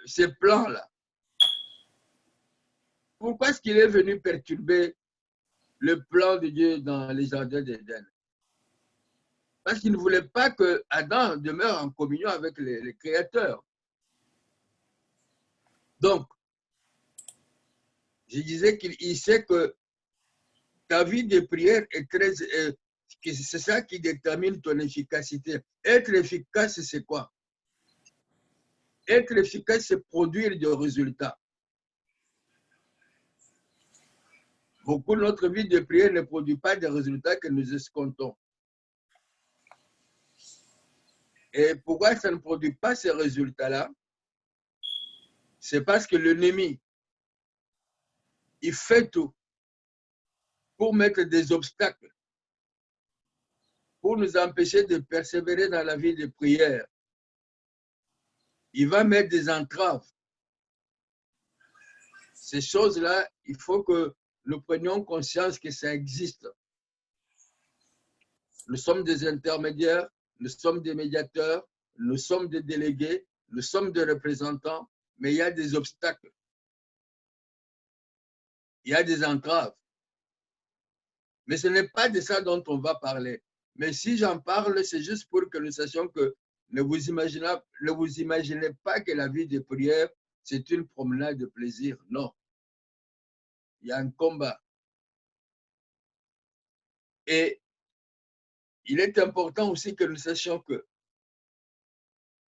ces plans-là. Pourquoi est-ce qu'il est venu perturber le plan de Dieu dans les jardins d'Éden? Parce qu'il ne voulait pas que Adam demeure en communion avec les créateurs. Donc, je disais qu'il sait que ta vie de prière est très... c'est ça qui détermine ton efficacité. Être efficace, c'est quoi? Être efficace, c'est produire des résultats. Beaucoup de notre vie de prière ne produit pas des résultats que nous escomptons. Et pourquoi ça ne produit pas ces résultats-là? C'est parce que l'ennemi, il fait tout pour mettre des obstacles, pour nous empêcher de persévérer dans la vie de prière. Il va mettre des entraves. Ces choses-là, il faut que nous prenions conscience que ça existe. Nous sommes des intermédiaires, nous sommes des médiateurs, nous sommes des délégués, nous sommes des représentants, mais il y a des obstacles. Il y a des entraves. Mais ce n'est pas de ça dont on va parler. Mais si j'en parle, c'est juste pour que nous sachions que ne vous imaginez pas que la vie de prière, c'est une promenade de plaisir. Non. Il y a un combat. Et il est important aussi que nous sachions que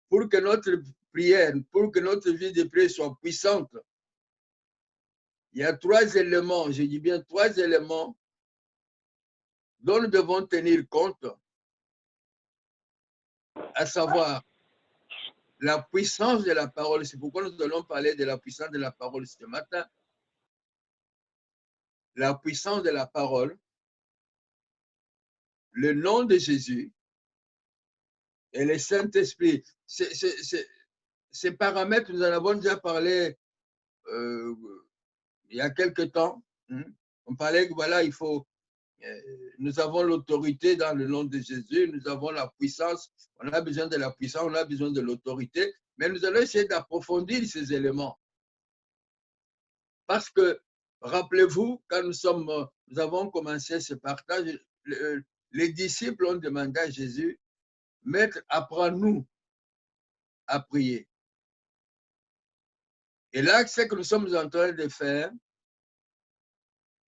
pour que notre prière, pour que notre vie de prière soit puissante, il y a 3 éléments, je dis bien 3 éléments dont nous devons tenir compte, à savoir la puissance de la parole. C'est pourquoi nous allons parler de la puissance de la parole ce matin. La puissance de la parole, le nom de Jésus et le Saint-Esprit. Ces paramètres, nous en avons déjà parlé il y a quelque temps. On parlait que voilà, il faut, nous avons l'autorité dans le nom de Jésus, nous avons la puissance, on a besoin de la puissance, on a besoin de l'autorité, mais nous allons essayer d'approfondir ces éléments. Parce que, rappelez-vous, quand nous avons commencé ce partage, les disciples ont demandé à Jésus, Maître, apprends-nous à prier. Et là, ce que nous sommes en train de faire,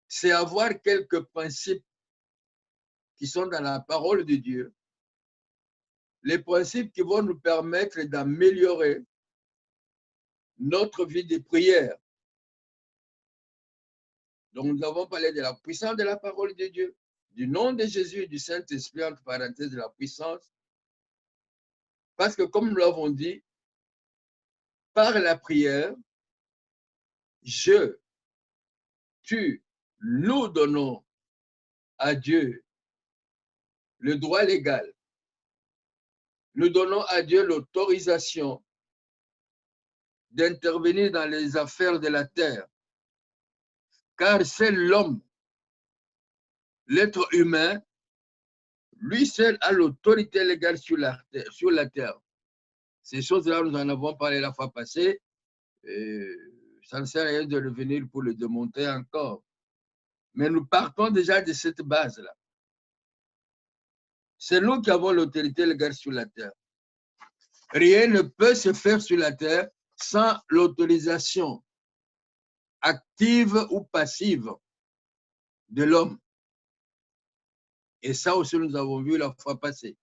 c'est avoir quelques principes qui sont dans la parole de Dieu, les principes qui vont nous permettre d'améliorer notre vie de prière. Donc, nous avons parlé de la puissance de la parole de Dieu, du nom de Jésus et du Saint-Esprit, entre parenthèses, de la puissance. Parce que, comme nous l'avons dit, par la prière, nous donnons à Dieu le droit légal. Nous donnons à Dieu l'autorisation d'intervenir dans les affaires de la terre. Car c'est l'homme, l'être humain, lui seul a l'autorité légale sur la terre. Ces choses-là, nous en avons parlé la fois passée. Ça ne sert à rien de revenir pour le démontrer encore. Mais nous partons déjà de cette base-là. C'est nous qui avons l'autorité légale sur la terre. Rien ne peut se faire sur la terre sans l'autorisation active ou passive de l'homme. Et ça aussi, nous avons vu la fois passée.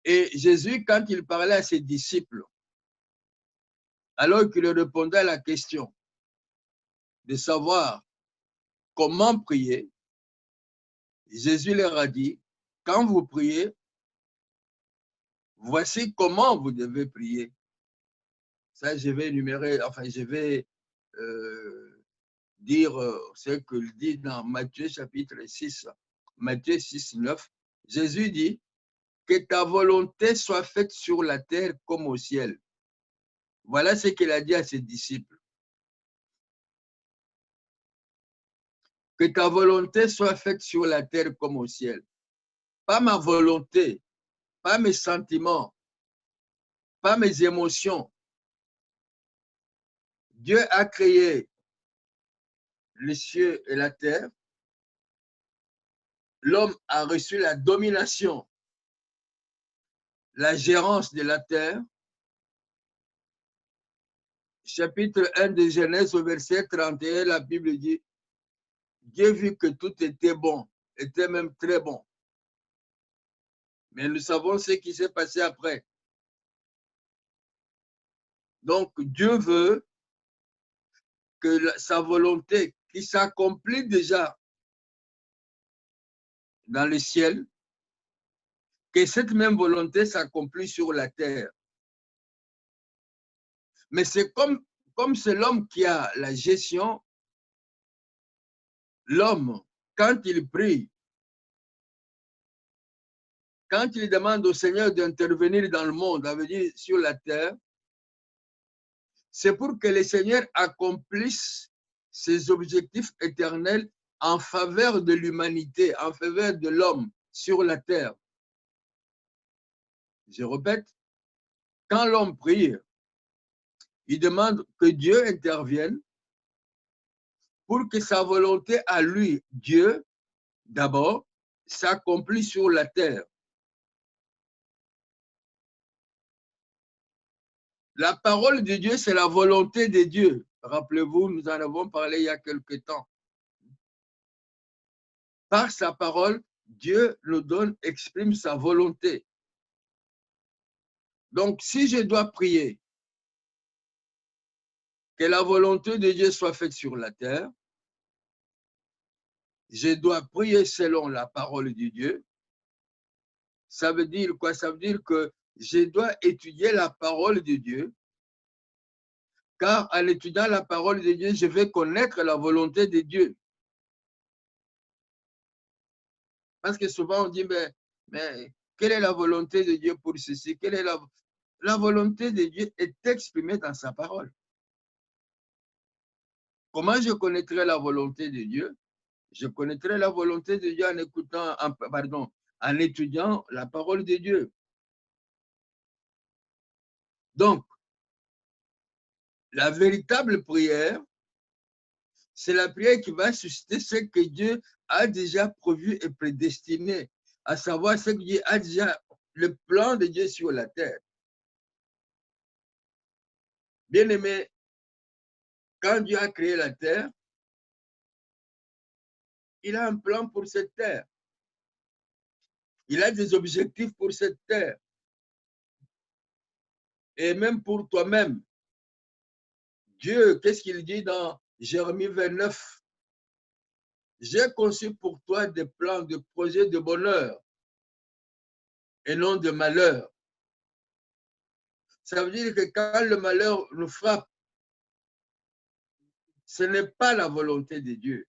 Et Jésus, quand il parlait à ses disciples, alors qu'il répondait à la question de savoir comment prier, Jésus leur a dit, quand vous priez, voici comment vous devez prier. Ça, je vais énumérer, enfin, je vais dire ce qu'il dit dans Matthieu chapitre 6, Matthieu 6, 9. Jésus dit, que ta volonté soit faite sur la terre comme au ciel. Voilà ce qu'il a dit à ses disciples. Que ta volonté soit faite sur la terre comme au ciel. Pas ma volonté, pas mes sentiments, pas mes émotions. Dieu a créé les cieux et la terre. L'homme a reçu la domination, la gérance de la terre. Chapitre 1 de Genèse au verset 31, la Bible dit, Dieu vit que tout était bon, était même très bon. Mais nous savons ce qui s'est passé après. Donc, Dieu veut que sa volonté qui s'accomplit déjà dans le ciel, que cette même volonté s'accomplit sur la terre. Mais c'est comme c'est l'homme qui a la gestion, l'homme, quand il prie, quand il demande au Seigneur d'intervenir dans le monde, ça veut dire sur la terre, c'est pour que le Seigneur accomplisse ses objectifs éternels en faveur de l'humanité, en faveur de l'homme sur la terre. Je répète, quand l'homme prie, il demande que Dieu intervienne pour que sa volonté à lui, Dieu, d'abord, s'accomplit sur la terre. La parole de Dieu, c'est la volonté de Dieu. Rappelez-vous, nous en avons parlé il y a quelque temps. Par sa parole, Dieu nous donne, exprime sa volonté. Donc, si je dois prier que la volonté de Dieu soit faite sur la terre, je dois prier selon la parole de Dieu. Ça veut dire quoi? Ça veut dire que je dois étudier la parole de Dieu, car en étudiant la parole de Dieu, je vais connaître la volonté de Dieu. Parce que souvent on dit, mais quelle est la volonté de Dieu pour ceci? Quelle est la volonté de Dieu est exprimée dans sa parole. Comment je connaîtrai la volonté de Dieu? Je connaîtrai la volonté de Dieu en écoutant, en étudiant la parole de Dieu. Donc, la véritable prière, c'est la prière qui va susciter ce que Dieu a déjà prévu et prédestiné, à savoir ce que Dieu a déjà, le plan de Dieu sur la terre. Bien aimé, quand Dieu a créé la terre, il a un plan pour cette terre. Il a des objectifs pour cette terre. Et même pour toi-même. Dieu, qu'est-ce qu'il dit dans Jérémie 29? J'ai conçu pour toi des plans, des projets de bonheur et non de malheur. Ça veut dire que quand le malheur nous frappe, ce n'est pas la volonté de Dieu.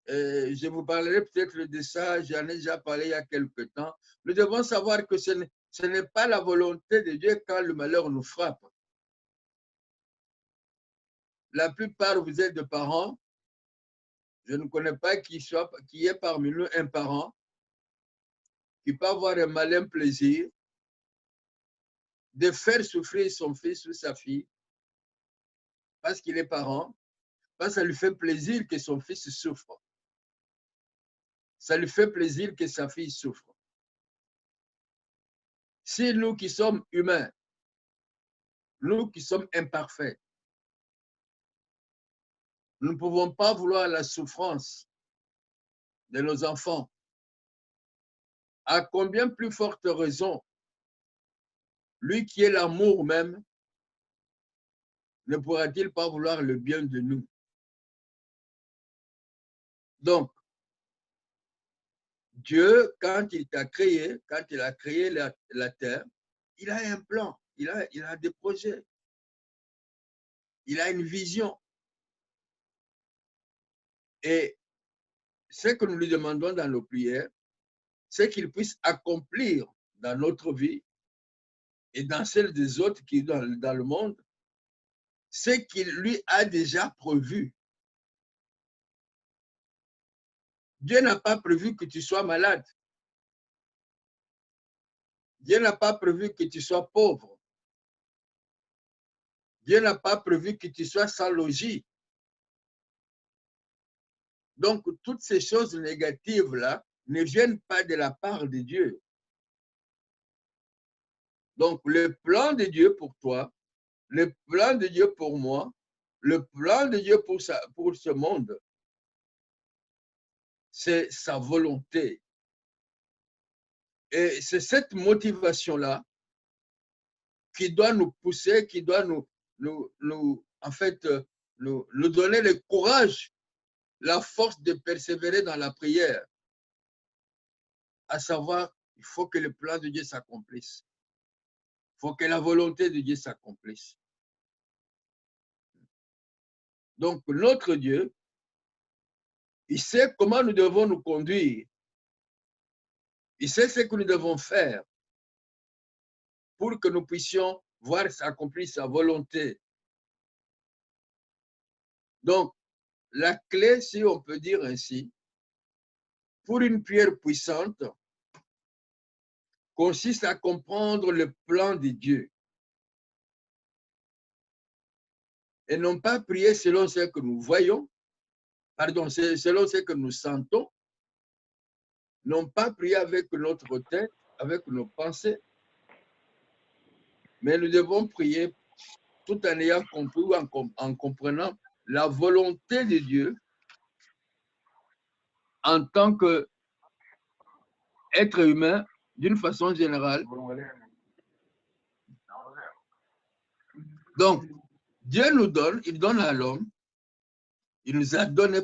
Je vous parlerai peut-être de ça, j'en ai déjà parlé il y a quelque temps. Nous devons savoir que ce n'est pas la volonté de Dieu quand le malheur nous frappe. La plupart, vous êtes des parents. Je ne connais pas qui est parmi nous un parent qui peut avoir un malin plaisir de faire souffrir son fils ou sa fille parce qu'il est parent, parce que ça lui fait plaisir que son fils souffre. Ça lui fait plaisir que sa fille souffre. Si nous qui sommes humains, nous qui sommes imparfaits, nous ne pouvons pas vouloir la souffrance de nos enfants, à combien plus forte raison, lui qui est l'amour même, ne pourra-t-il pas vouloir le bien de nous? Donc, Dieu, quand il t'a créé, quand il a créé la terre, il a un plan, il a des projets, il a une vision. Et ce que nous lui demandons dans nos prières, c'est qu'il puisse accomplir dans notre vie et dans celle des autres qui sont dans le monde, ce qu'il lui a déjà prévu. Dieu n'a pas prévu que tu sois malade. Dieu n'a pas prévu que tu sois pauvre. Dieu n'a pas prévu que tu sois sans logis. Donc, toutes ces choses négatives-là ne viennent pas de la part de Dieu. Donc, le plan de Dieu pour toi, le plan de Dieu pour moi, le plan de Dieu pour ce monde, c'est sa volonté. Et c'est cette motivation-là qui doit nous pousser, qui doit nous donner le courage, la force de persévérer dans la prière. À savoir, il faut que le plan de Dieu s'accomplisse. Il faut que la volonté de Dieu s'accomplisse. Donc, notre Dieu, il sait comment nous devons nous conduire. Il sait ce que nous devons faire pour que nous puissions voir s'accomplir sa volonté. Donc, la clé, si on peut dire ainsi, pour une prière puissante, consiste à comprendre le plan de Dieu. Et non pas prier selon ce que nous voyons, pardon, selon ce que nous sentons, non pas prier avec notre tête, avec nos pensées, mais nous devons prier tout en ayant compris ou en comprenant la volonté de Dieu en tant qu'être humain d'une façon générale. Donc, Dieu nous donne, il donne à l'homme, il nous a donné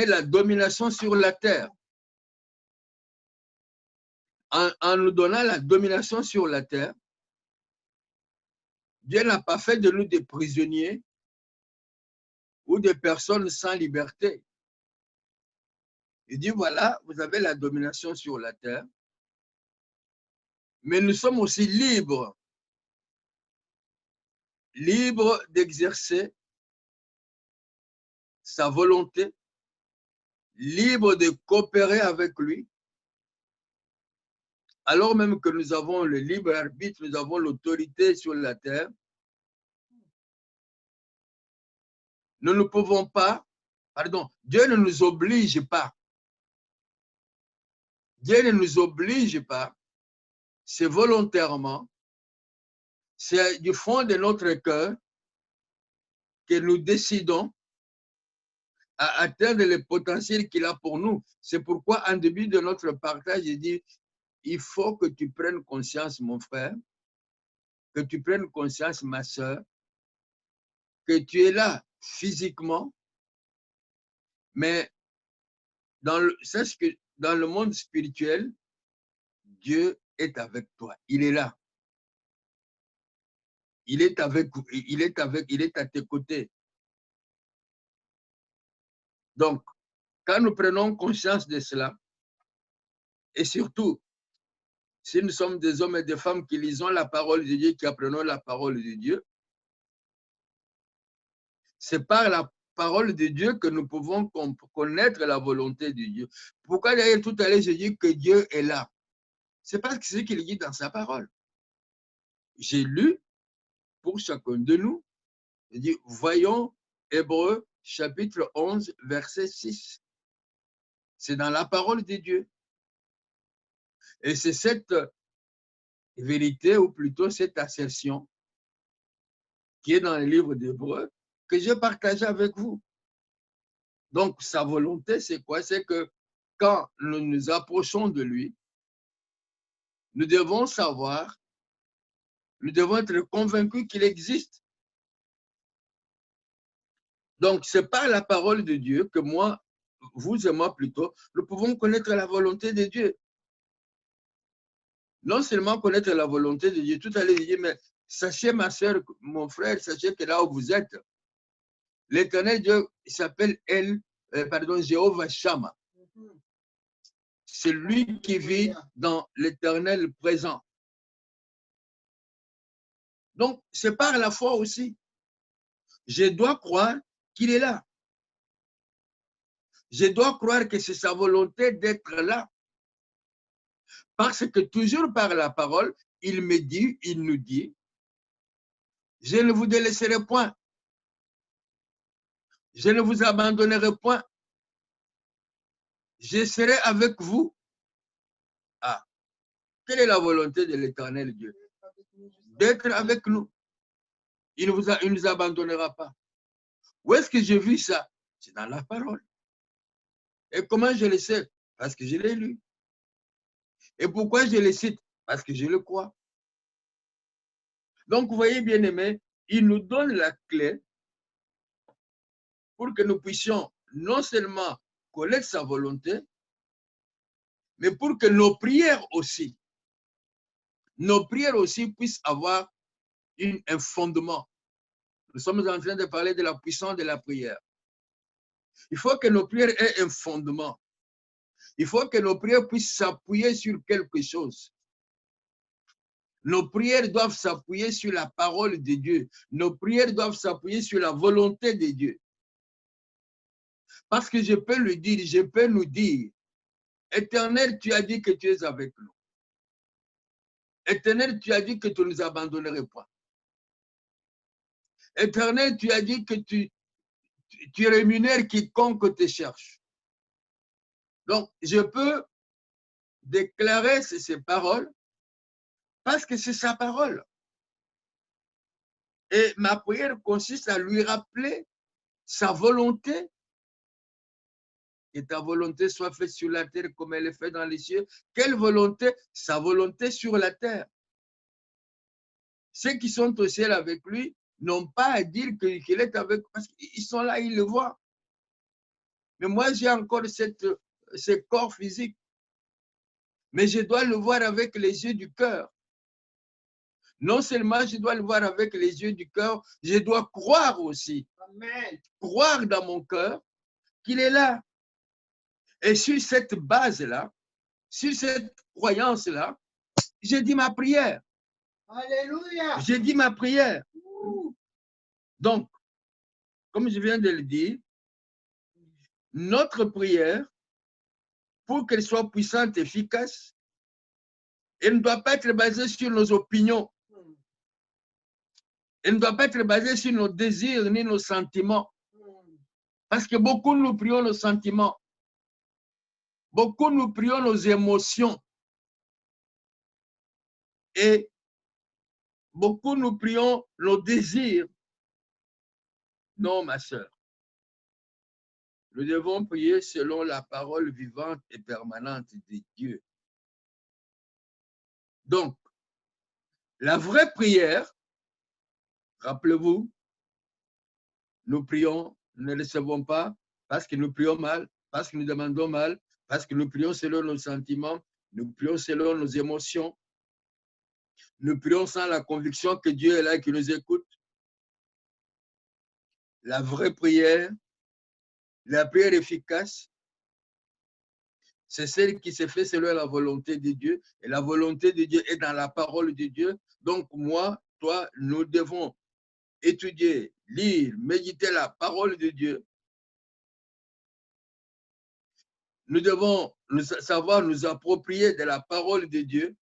la domination sur la terre. En nous donnant la domination sur la terre, Dieu n'a pas fait de nous des prisonniers ou des personnes sans liberté. Il dit, voilà, vous avez la domination sur la terre, mais nous sommes aussi libres d'exercer sa volonté, libres de coopérer avec lui, alors même que nous avons le libre arbitre, nous avons l'autorité sur la terre. Nous ne pouvons pas, Dieu ne nous oblige pas. Dieu ne nous oblige pas, c'est volontairement, c'est du fond de notre cœur que nous décidons à atteindre le potentiel qu'il a pour nous. C'est pourquoi, en début de notre partage, il dit, il faut que tu prennes conscience, mon frère, que tu prennes conscience, ma soeur, que tu es là physiquement, mais sache que dans le monde spirituel, Dieu est avec toi. Il est là. Il est à tes côtés. Donc, quand nous prenons conscience de cela, et surtout, si nous sommes des hommes et des femmes qui lisons la parole de Dieu, qui apprenons la parole de Dieu, c'est par la parole de Dieu que nous pouvons connaître la volonté de Dieu. Pourquoi d'ailleurs tout à l'heure je dis que Dieu est là? C'est parce que c'est ce qu'il dit dans sa parole. J'ai lu pour chacun de nous, il dit, voyons Hébreux chapitre 11, verset 6. C'est dans la parole de Dieu. Et c'est cette vérité, ou plutôt cette assertion, qui est dans le livre d'Hébreux, que je partage avec vous. Donc, sa volonté, c'est quoi? C'est que quand nous nous approchons de lui, nous devons savoir, nous devons être convaincus qu'il existe. Donc, c'est par la parole de Dieu que moi, vous et moi plutôt, nous pouvons connaître la volonté de Dieu. Non seulement connaître la volonté de Dieu, tout à l'heure, je dis, mais sachez, ma soeur, mon frère, sachez que là où vous êtes, l'Éternel Dieu s'appelle Jéhovah Shammah. C'est lui qui vit dans l'éternel présent. Donc, c'est par la foi aussi. Je dois croire qu'il est là. Je dois croire que c'est sa volonté d'être là. Parce que toujours par la parole, il nous dit, je ne vous délaisserai point, je ne vous abandonnerai point, je serai avec vous. Ah, quelle est la volonté de l'Éternel Dieu? D'être avec nous. Il ne nous abandonnera pas. Où est-ce que j'ai vu ça? C'est dans la parole. Et comment je le sais? Parce que je l'ai lu. Et pourquoi je le cite? Parce que je le crois. Donc, vous voyez, bien aimé, il nous donne la clé pour que nous puissions non seulement connaître sa volonté, mais pour que nos prières aussi puissent avoir un fondement. Nous sommes en train de parler de la puissance de la prière. Il faut que nos prières aient un fondement. Il faut que nos prières puissent s'appuyer sur quelque chose. Nos prières doivent s'appuyer sur la parole de Dieu. Nos prières doivent s'appuyer sur la volonté de Dieu. Parce que je peux le dire, je peux nous dire, Éternel, tu as dit que tu es avec nous. Éternel, tu as dit que tu ne nous abandonnerais pas. Éternel, tu as dit que tu rémunères quiconque te cherche. Donc, je peux déclarer ces paroles parce que c'est sa parole. Et ma prière consiste à lui rappeler sa volonté, que ta volonté soit faite sur la terre comme elle est faite dans les cieux. Quelle volonté? Sa volonté sur la terre. Ceux qui sont au ciel avec lui n'ont pas à dire qu'il est avec eux, parce qu'ils sont là, ils le voient. Mais moi, j'ai encore ce corps physique. Mais je dois le voir avec les yeux du cœur. Non seulement je dois le voir avec les yeux du cœur, je dois croire aussi. Amen. Croire dans mon cœur qu'il est là. Et sur cette base-là, sur cette croyance-là, j'ai dit ma prière. Alléluia. J'ai dit ma prière. Donc, comme je viens de le dire, notre prière, pour qu'elle soit puissante, efficace, elle ne doit pas être basée sur nos opinions. Elle ne doit pas être basée sur nos désirs ni nos sentiments. Parce que beaucoup nous prions nos sentiments. Beaucoup nous prions nos émotions. Et beaucoup nous prions nos désirs. Non, ma sœur. Nous devons prier selon la parole vivante et permanente de Dieu. Donc, la vraie prière, rappelez-vous, nous prions, nous ne recevons pas parce que nous prions mal, parce que nous demandons mal, parce que nous prions selon nos sentiments, nous prions selon nos émotions, nous prions sans la conviction que Dieu est là et qu'il nous écoute. La vraie prière, la prière efficace, c'est celle qui se fait selon la volonté de Dieu. Et la volonté de Dieu est dans la parole de Dieu. Donc moi, toi, nous devons étudier, lire, méditer la parole de Dieu. Nous devons savoir nous approprier de la parole de Dieu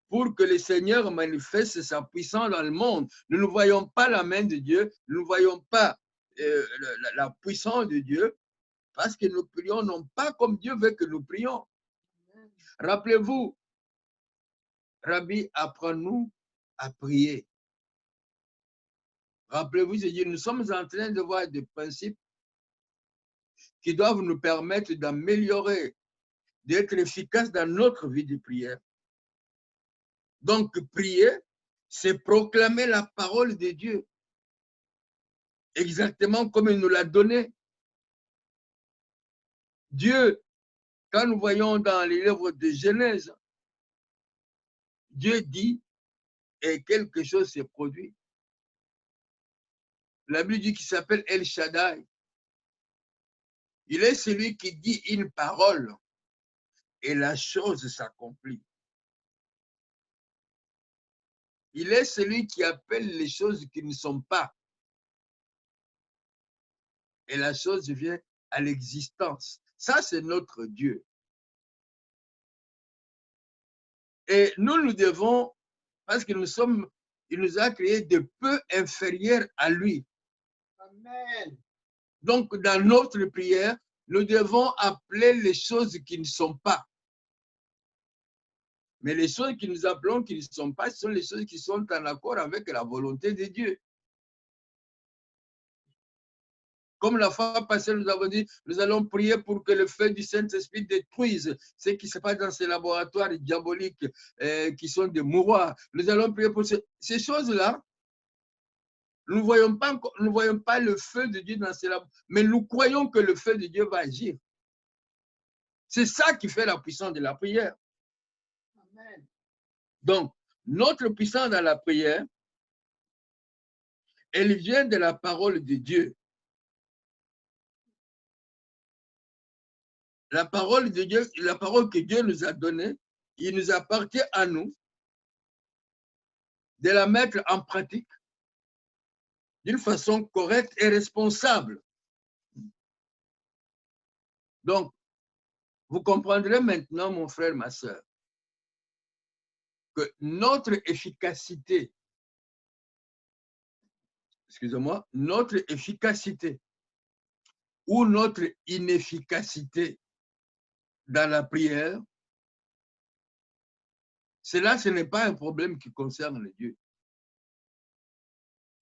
pour que le Seigneur manifeste sa puissance dans le monde. Nous ne voyons pas la main de Dieu, nous ne voyons pas la puissance de Dieu, parce que nous prions non pas comme Dieu veut que nous prions. Rappelez-vous, Rabbi, apprends-nous à prier. Rappelez-vous, je dis, nous sommes en train de voir des principes qui doivent nous permettre d'améliorer, d'être efficaces dans notre vie de prière. Donc, prier, c'est proclamer la parole de Dieu, exactement comme il nous l'a donné. Dieu, quand nous voyons dans les livres de Genèse, Dieu dit et quelque chose s'est produit. La Bible dit qu'il s'appelle El Shaddai. Il est celui qui dit une parole et la chose s'accomplit. Il est celui qui appelle les choses qui ne sont pas. Et la chose vient à l'existence. Ça, c'est notre Dieu. Et nous devons, parce que il nous a créés de peu inférieurs à lui. Amen. Donc, dans notre prière, nous devons appeler les choses qui ne sont pas. Mais les choses que nous appelons qui ne sont pas, ce sont les choses qui sont en accord avec la volonté de Dieu. Comme la fois passée, nous avons dit, nous allons prier pour que le feu du Saint-Esprit détruise ce qui se passe dans ces laboratoires diaboliques qui sont des mouroirs. Nous allons prier pour ces choses-là. Nous ne voyons pas le feu de Dieu dans ces laboratoires, mais nous croyons que le feu de Dieu va agir. C'est ça qui fait la puissance de la prière. Amen. Donc, notre puissance dans la prière, elle vient de la parole de Dieu. La parole de Dieu, la parole que Dieu nous a donnée, il nous appartient à nous de la mettre en pratique d'une façon correcte et responsable. Donc, vous comprendrez maintenant, mon frère, ma soeur, que notre efficacité, excusez-moi, notre efficacité ou notre inefficacité dans la prière, cela, ce n'est pas un problème qui concerne Dieu.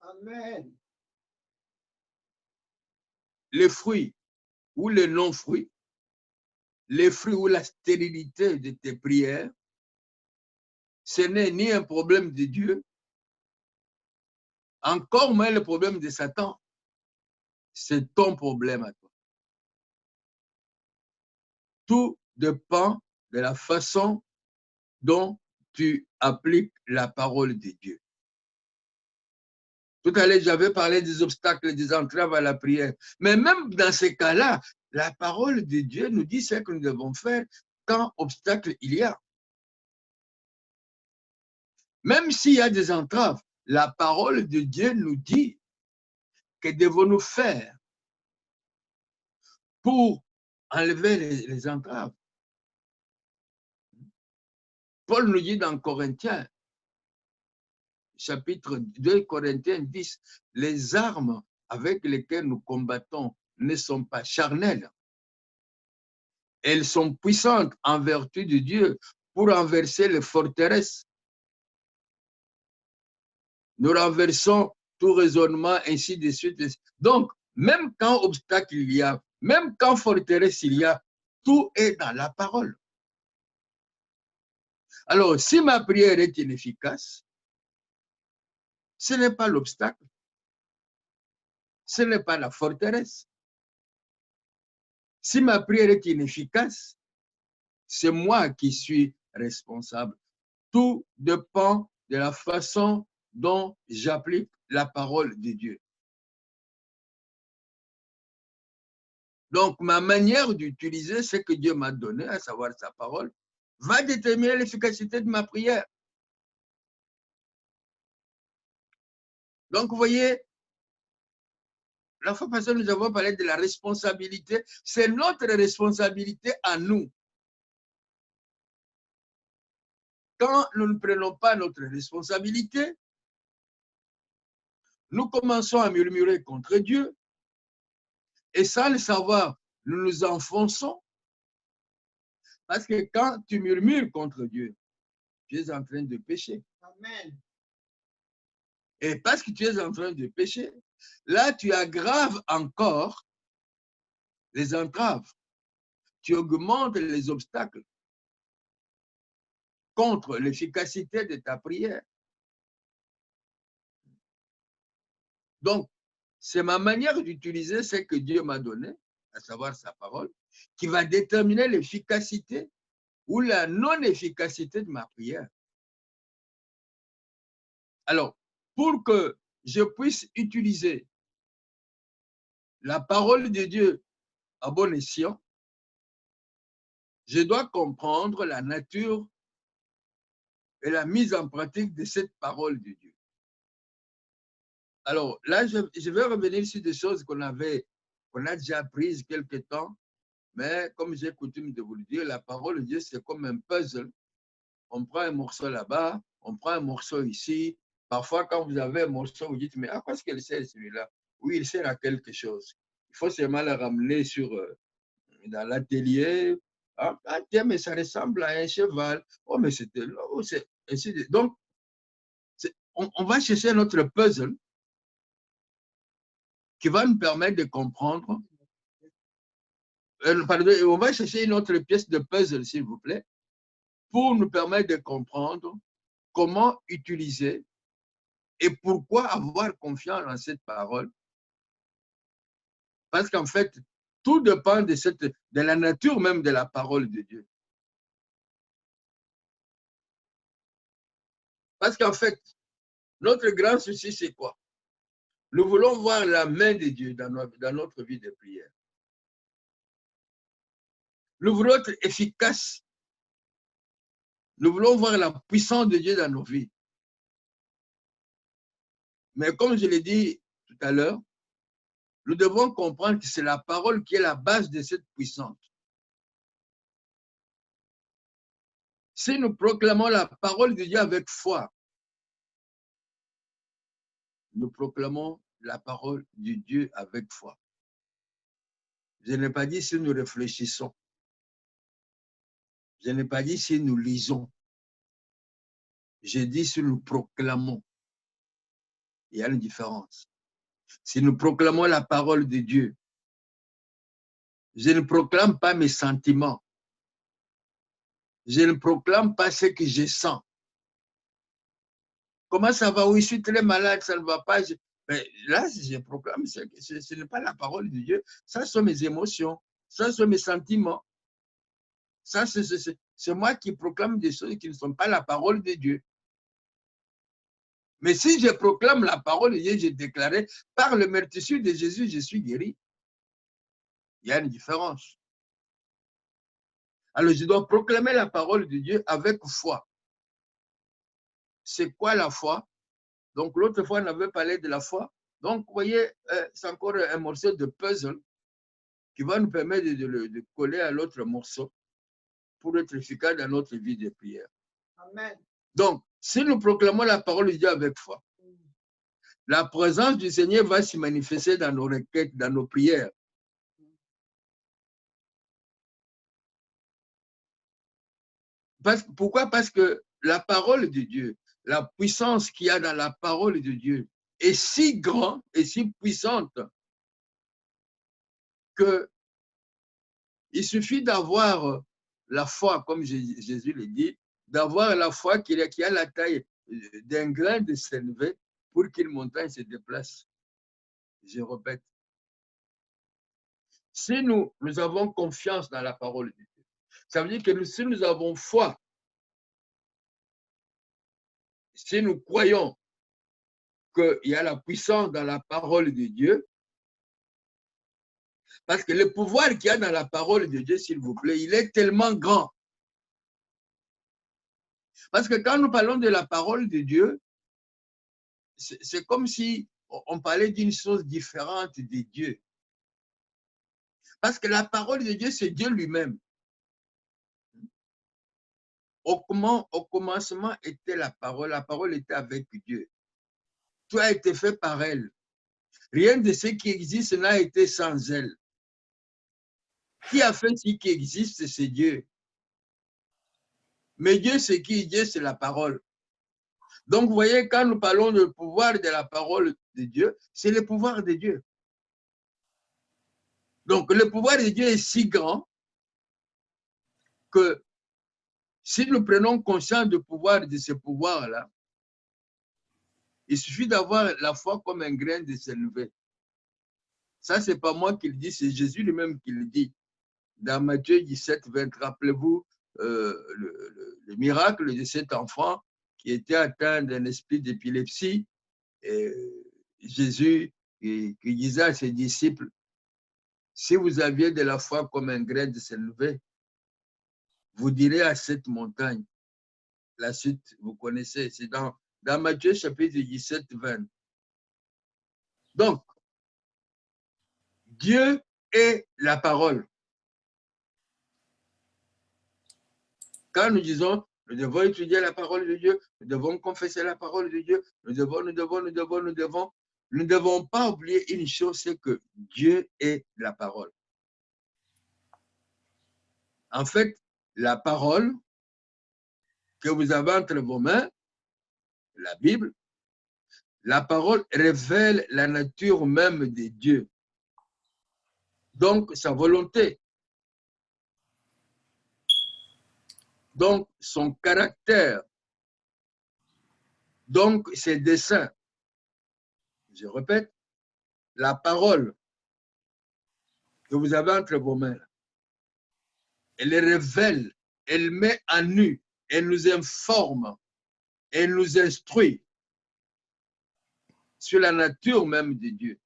Amen. Les fruits ou les non-fruits, les fruits ou la stérilité de tes prières, ce n'est ni un problème de Dieu, encore moins le problème de Satan. C'est ton problème à toi. Tout dépend de la façon dont tu appliques la parole de Dieu. Tout à l'heure, j'avais parlé des obstacles, des entraves à la prière. Mais même dans ces cas-là, la parole de Dieu nous dit ce que nous devons faire quand obstacle il y a. Même s'il y a des entraves, la parole de Dieu nous dit que devons-nous faire pour enlever les entraves. Paul nous dit dans Corinthiens, chapitre 2, Corinthiens 10, les armes avec lesquelles nous combattons ne sont pas charnelles. Elles sont puissantes en vertu de Dieu pour renverser les forteresses. Nous renversons tout raisonnement, ainsi de suite. Donc, même quand obstacle il y a, même quand forteresse il y a, tout est dans la parole. Alors, si ma prière est inefficace, ce n'est pas l'obstacle, ce n'est pas la forteresse. Si ma prière est inefficace, c'est moi qui suis responsable. Tout dépend de la façon dont j'applique la parole de Dieu. Donc, ma manière d'utiliser ce que Dieu m'a donné, à savoir sa parole, va déterminer l'efficacité de ma prière. Donc, vous voyez, la fois passée, nous avons parlé de la responsabilité. C'est notre responsabilité à nous. Quand nous ne prenons pas notre responsabilité, nous commençons à murmurer contre Dieu et sans le savoir, nous nous enfonçons parce que quand tu murmures contre Dieu, tu es en train de pécher. Amen. Et parce que tu es en train de pécher, là, tu aggraves encore les entraves. Tu augmentes les obstacles contre l'efficacité de ta prière. Donc, c'est ma manière d'utiliser ce que Dieu m'a donné, à savoir sa parole, qui va déterminer l'efficacité ou la non-efficacité de ma prière. Alors, pour que je puisse utiliser la parole de Dieu à bon escient, je dois comprendre la nature et la mise en pratique de cette parole de Dieu. Alors là, je vais revenir sur des choses qu'on a déjà apprises quelque temps, mais comme j'ai coutume de vous le dire, la parole de Dieu, c'est comme un puzzle on prend un morceau là-bas, on prend un morceau ici. Parfois, quand vous avez un morceau, vous dites, mais à quoi est-ce qu'il sert celui-là? Oui, il sert à quelque chose. Il faut seulement le ramener dans l'atelier. Ah, tiens, mais ça ressemble à un cheval. Oh, mais c'était là. Oh, donc, on va chercher notre puzzle qui va nous permettre de comprendre. Pardon, on va chercher une autre pièce de puzzle, s'il vous plaît, pour nous permettre de comprendre comment utiliser et pourquoi avoir confiance en cette parole. Parce qu'en fait, tout dépend de la nature même de la parole de Dieu. Parce qu'en fait, notre grand souci, c'est quoi? Nous voulons voir la main de Dieu dans notre vie de prière. Nous voulons être efficaces. Nous voulons voir la puissance de Dieu dans nos vies. Mais comme je l'ai dit tout à l'heure, nous devons comprendre que c'est la parole qui est la base de cette puissance. Si nous proclamons la parole de Dieu avec foi, nous proclamons la parole de Dieu avec foi. Je n'ai pas dit si nous réfléchissons. Je n'ai pas dit si nous lisons. J'ai dit si nous proclamons. Il y a une différence. Si nous proclamons la parole de Dieu, je ne proclame pas mes sentiments. Je ne proclame pas ce que je sens. Comment ça va? Oui, je suis très malade, ça ne va pas. Mais là, je proclame, ce n'est pas la parole de Dieu. Ça sont mes émotions, ça sont mes sentiments. Ça, c'est moi qui proclame des choses qui ne sont pas la parole de Dieu. Mais si je proclame la parole de Dieu, j'ai déclaré, par le meurtrissure de Jésus, je suis guéri. Il y a une différence. Alors, je dois proclamer la parole de Dieu avec foi. C'est quoi la foi? Donc, l'autre fois, on avait parlé de la foi. Donc, vous voyez, c'est encore un morceau de puzzle qui va nous permettre de coller à l'autre morceau pour être efficace dans notre vie de prière. Amen. Donc, si nous proclamons la parole de Dieu avec foi, la présence du Seigneur va se manifester dans nos requêtes, dans nos prières. Pourquoi? Parce que la parole de Dieu, la puissance qu'il y a dans la parole de Dieu est si grande et si puissante que il suffit d'avoir la foi, comme Jésus le dit, d'avoir la foi qui a la taille d'un grain de sénévé pour qu'une montagne se déplace. Je répète. Si nous avons confiance dans la parole de Dieu, ça veut dire que si nous avons foi, si nous croyons qu'il y a la puissance dans la parole de Dieu, parce que le pouvoir qu'il y a dans la parole de Dieu, s'il vous plaît, il est tellement grand. Parce que quand nous parlons de la parole de Dieu, c'est comme si on parlait d'une chose différente de Dieu. Parce que la parole de Dieu, c'est Dieu lui-même. Au commencement était la parole était avec Dieu. Tout a été fait par elle. Rien de ce qui existe n'a été sans elle. Qui a fait ce qui existe, c'est Dieu. Mais Dieu, c'est qui? Dieu, c'est la parole. Donc, vous voyez, quand nous parlons du pouvoir de la parole de Dieu, c'est le pouvoir de Dieu. Donc, le pouvoir de Dieu est si grand que si nous prenons conscience du pouvoir de ce pouvoir-là, il suffit d'avoir la foi comme un grain de sénévé. Ça, ce n'est pas moi qui le dis, c'est Jésus lui-même qui le dit. Dans Matthieu 17, 20, rappelez-vous le miracle de cet enfant qui était atteint d'un esprit d'épilepsie. Et Jésus qui disait à ses disciples, si vous aviez de la foi comme un grain de sénévé, vous direz à cette montagne, la suite, vous connaissez, c'est dans Matthieu chapitre 17, 20. Donc, Dieu est la parole. Quand nous disons Nous devons étudier la parole de Dieu. Nous devons confesser la parole de Dieu. Nous ne devons pas oublier une chose, c'est que Dieu est la parole. En fait, la parole que vous avez entre vos mains, la Bible, la parole révèle la nature même de Dieu. Donc, sa volonté. Donc, son caractère. Donc, ses desseins. Je répète, la parole que vous avez entre vos mains, elle révèle, elle met en nu, elle nous informe, elle nous instruit sur la nature même de Dieu.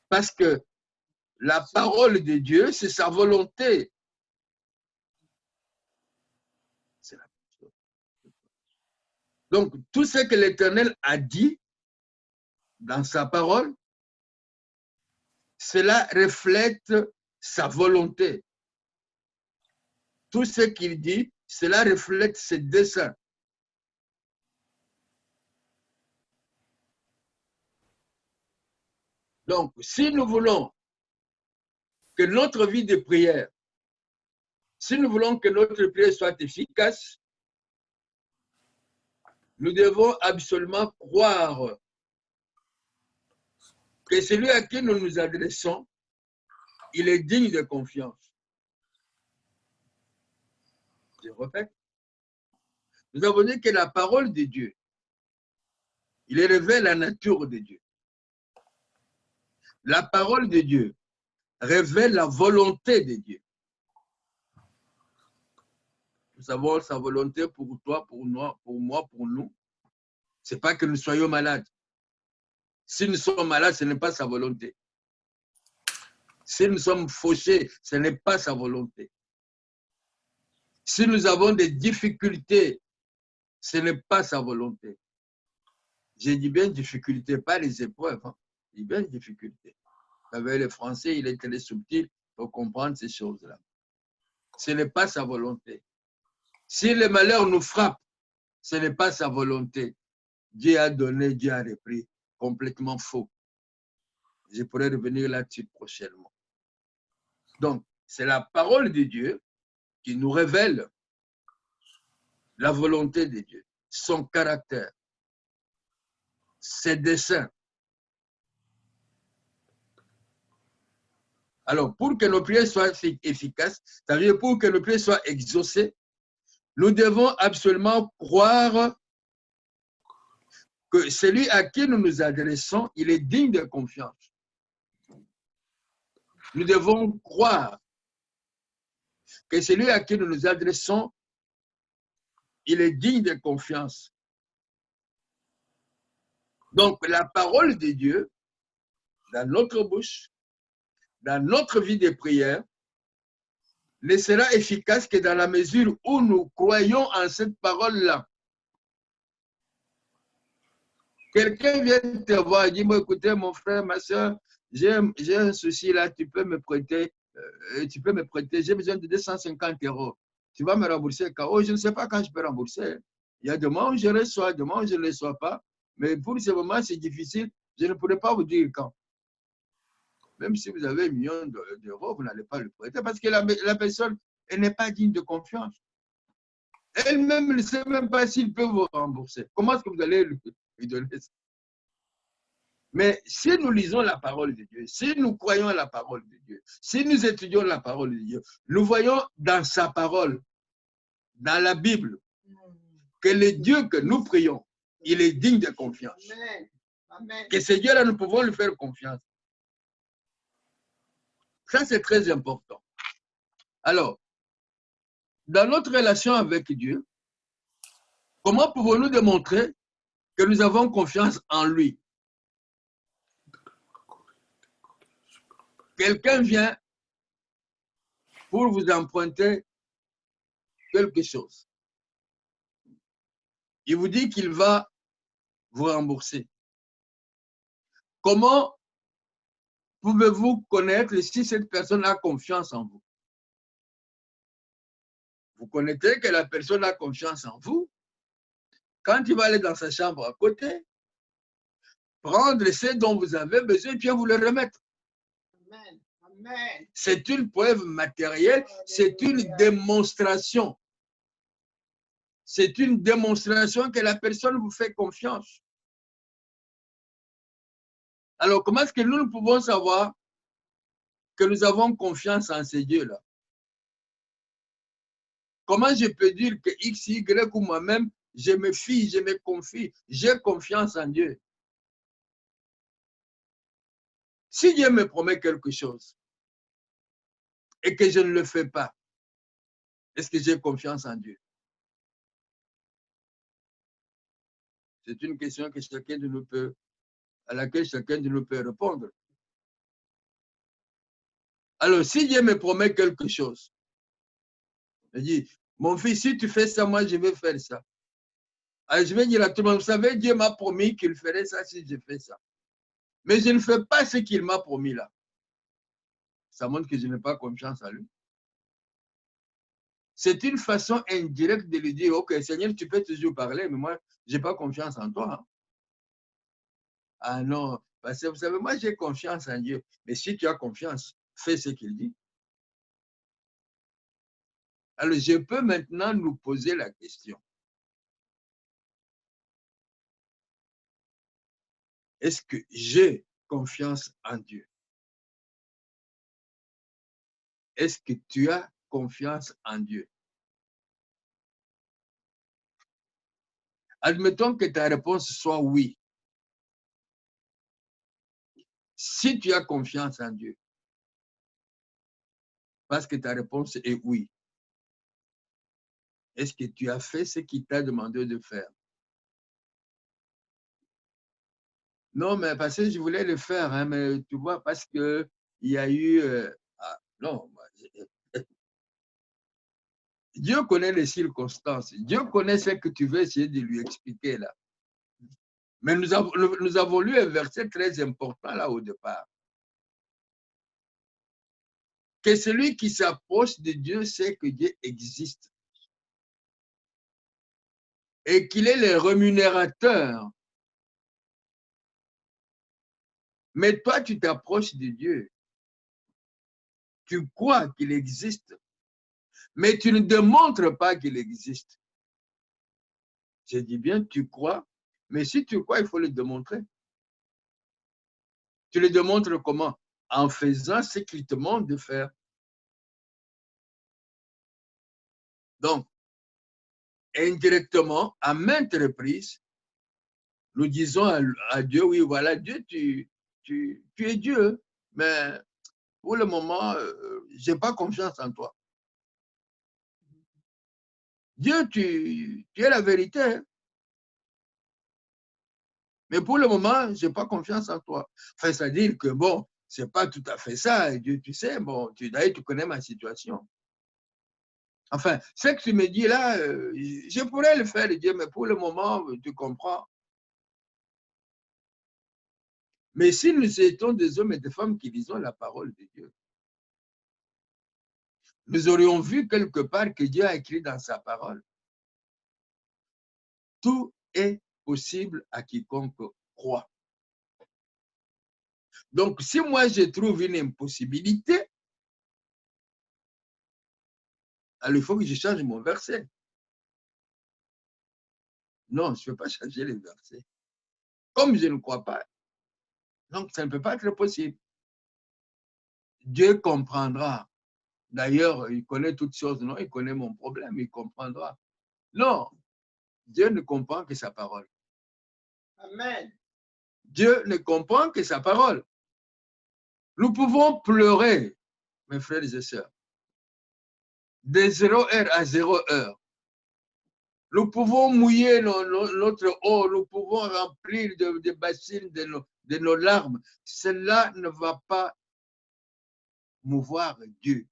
Parce que la parole de Dieu, c'est sa volonté. Donc, tout ce que l'Éternel a dit dans sa parole, cela reflète sa volonté. Tout ce qu'il dit, cela reflète ses desseins. Donc, si nous voulons que notre vie de prière, si nous voulons que notre prière soit efficace, nous devons absolument croire que celui à qui nous nous adressons, il est digne de confiance. Je répète, nous avons dit que la parole de Dieu, il révèle la nature de Dieu. La parole de Dieu révèle la volonté de Dieu. Nous savons sa volonté pour toi, pour moi, pour nous. Ce n'est pas que nous soyons malades. Si nous sommes malades, ce n'est pas sa volonté. Si nous sommes fauchés, ce n'est pas sa volonté. Si nous avons des difficultés, ce n'est pas sa volonté. J'ai dit bien difficulté, pas les épreuves. Hein. J'ai dit bien difficulté. Avec le français, il est très subtil pour comprendre ces choses-là. Ce n'est pas sa volonté. Si le malheur nous frappe, ce n'est pas sa volonté. Dieu a donné, Dieu a repris. Complètement faux. Je pourrais revenir là-dessus prochainement. Donc, c'est la parole de Dieu qui nous révèle la volonté de Dieu, son caractère, ses desseins. Alors, pour que nos prières soient efficaces, c'est-à-dire pour que nos prières soient exaucées, nous devons absolument croire que celui à qui nous nous adressons, il est digne de confiance. Nous devons croire que celui à qui nous nous adressons, il est digne de confiance. Donc, la parole de Dieu, dans notre bouche, dans notre vie de prière, ne sera efficace que dans la mesure où nous croyons en cette parole-là. Quelqu'un vient te voir et dit, moi, écoutez, mon frère, ma soeur, j'ai un souci là, tu peux me prêter, j'ai besoin de 250 €. Tu vas me rembourser quand? Oh, je ne sais pas quand je peux rembourser. Il y a des moments où je reçois, des moments où je ne reçois pas. Mais pour ce moment, c'est difficile. Je ne pourrais pas vous dire quand. Même si vous avez 1 million d'euros, vous n'allez pas le prêter parce que la personne, elle n'est pas digne de confiance. Elle-même ne sait même pas s'il peut vous rembourser. Comment est-ce que vous allez lui donner ça? Mais si nous lisons la parole de Dieu, si nous croyons à la parole de Dieu, si nous étudions la parole de Dieu, nous voyons dans sa parole, dans la Bible, que le Dieu que nous prions, il est digne de confiance. Amen. Amen. Que ce Dieu-là, nous pouvons lui faire confiance. Ça, c'est très important. Alors, dans notre relation avec Dieu, comment pouvons-nous démontrer que nous avons confiance en lui? Quelqu'un vient pour vous emprunter quelque chose. Il vous dit qu'il va vous rembourser. Comment pouvez-vous connaître si cette personne a confiance en vous? vous connaîtrez que la personne a confiance en vous. Quand il va aller dans sa chambre à côté, prendre ce dont vous avez besoin et puis vous le remettre. Amen. Amen. C'est une preuve matérielle, c'est une démonstration. C'est une démonstration que la personne vous fait confiance. Alors, comment est-ce que nous pouvons savoir que nous avons confiance en ces dieux-là? Comment je peux dire que X, Y ou moi-même, je me fie, je me confie, j'ai confiance en Dieu? Si Dieu me promet quelque chose et que je ne le fais pas, est-ce que j'ai confiance en Dieu? C'est une question que chacun de nous peut, à laquelle chacun de nous peut répondre. Alors, si Dieu me promet quelque chose, il dit, mon fils, si tu fais ça, moi, je vais faire ça. Alors, je vais dire à tout le monde, vous savez, Dieu m'a promis qu'il ferait ça si je fais ça. Mais je ne fais pas ce qu'il m'a promis là. Ça montre que je n'ai pas confiance en lui. C'est une façon indirecte de lui dire, OK, Seigneur, tu peux toujours parler, mais moi, je n'ai pas confiance en toi. Hein. Ah non, parce que vous savez, moi, j'ai confiance en Dieu. Mais si tu as confiance, fais ce qu'il dit. Alors, je peux maintenant nous poser la question. Est-ce que j'ai confiance en Dieu? Est-ce que tu as confiance en Dieu? Admettons que ta réponse soit oui. Si tu as confiance en Dieu, parce que ta réponse est oui, est-ce que tu as fait ce qu'il t'a demandé de faire? Non, mais parce que je voulais le faire, hein, mais tu vois, parce qu'il y a eu... non, Dieu connaît les circonstances. Dieu connaît ce que tu veux essayer de lui expliquer là. Mais nous avons lu un verset très important là au départ. Que celui qui s'approche de Dieu sait que Dieu existe. Et qu'il est le rémunérateur. Mais toi, tu t'approches de Dieu. Tu crois qu'il existe. Mais tu ne démontres pas qu'il existe. Je dis bien, tu crois. Mais si tu crois, il faut le démontrer. Tu le démontres comment? En faisant ce qu'il te demande de faire. Donc, indirectement, à maintes reprises, nous disons à Dieu, oui, voilà, Dieu, tu es Dieu, mais pour le moment, je n'ai pas confiance en toi. Dieu, tu es la vérité, hein? Mais pour le moment, je n'ai pas confiance en toi. Enfin, c'est-à-dire que, bon, ce n'est pas tout à fait ça. Et Dieu, tu sais, bon, tu connais ma situation. Enfin, ce que tu me dis là, je pourrais le faire, Dieu, mais pour le moment, tu comprends. Mais si nous étions des hommes et des femmes qui lisons la parole de Dieu, nous aurions vu quelque part que Dieu a écrit dans sa parole. Tout est possible à quiconque croit. Donc, si moi je trouve une impossibilité, alors il faut que je change mon verset. Non, je ne peux pas changer les versets. Comme je ne crois pas, donc ça ne peut pas être possible. Dieu comprendra. D'ailleurs, il connaît toutes choses, non? Il connaît mon problème, il comprendra. Non, Dieu ne comprend que sa parole. Amen. Dieu ne comprend que sa parole. Nous pouvons pleurer, mes frères et sœurs, de 0 heure à 0 heure. Nous pouvons mouiller notre eau, nous pouvons remplir de bassines de nos larmes. Cela ne va pas mouvoir Dieu.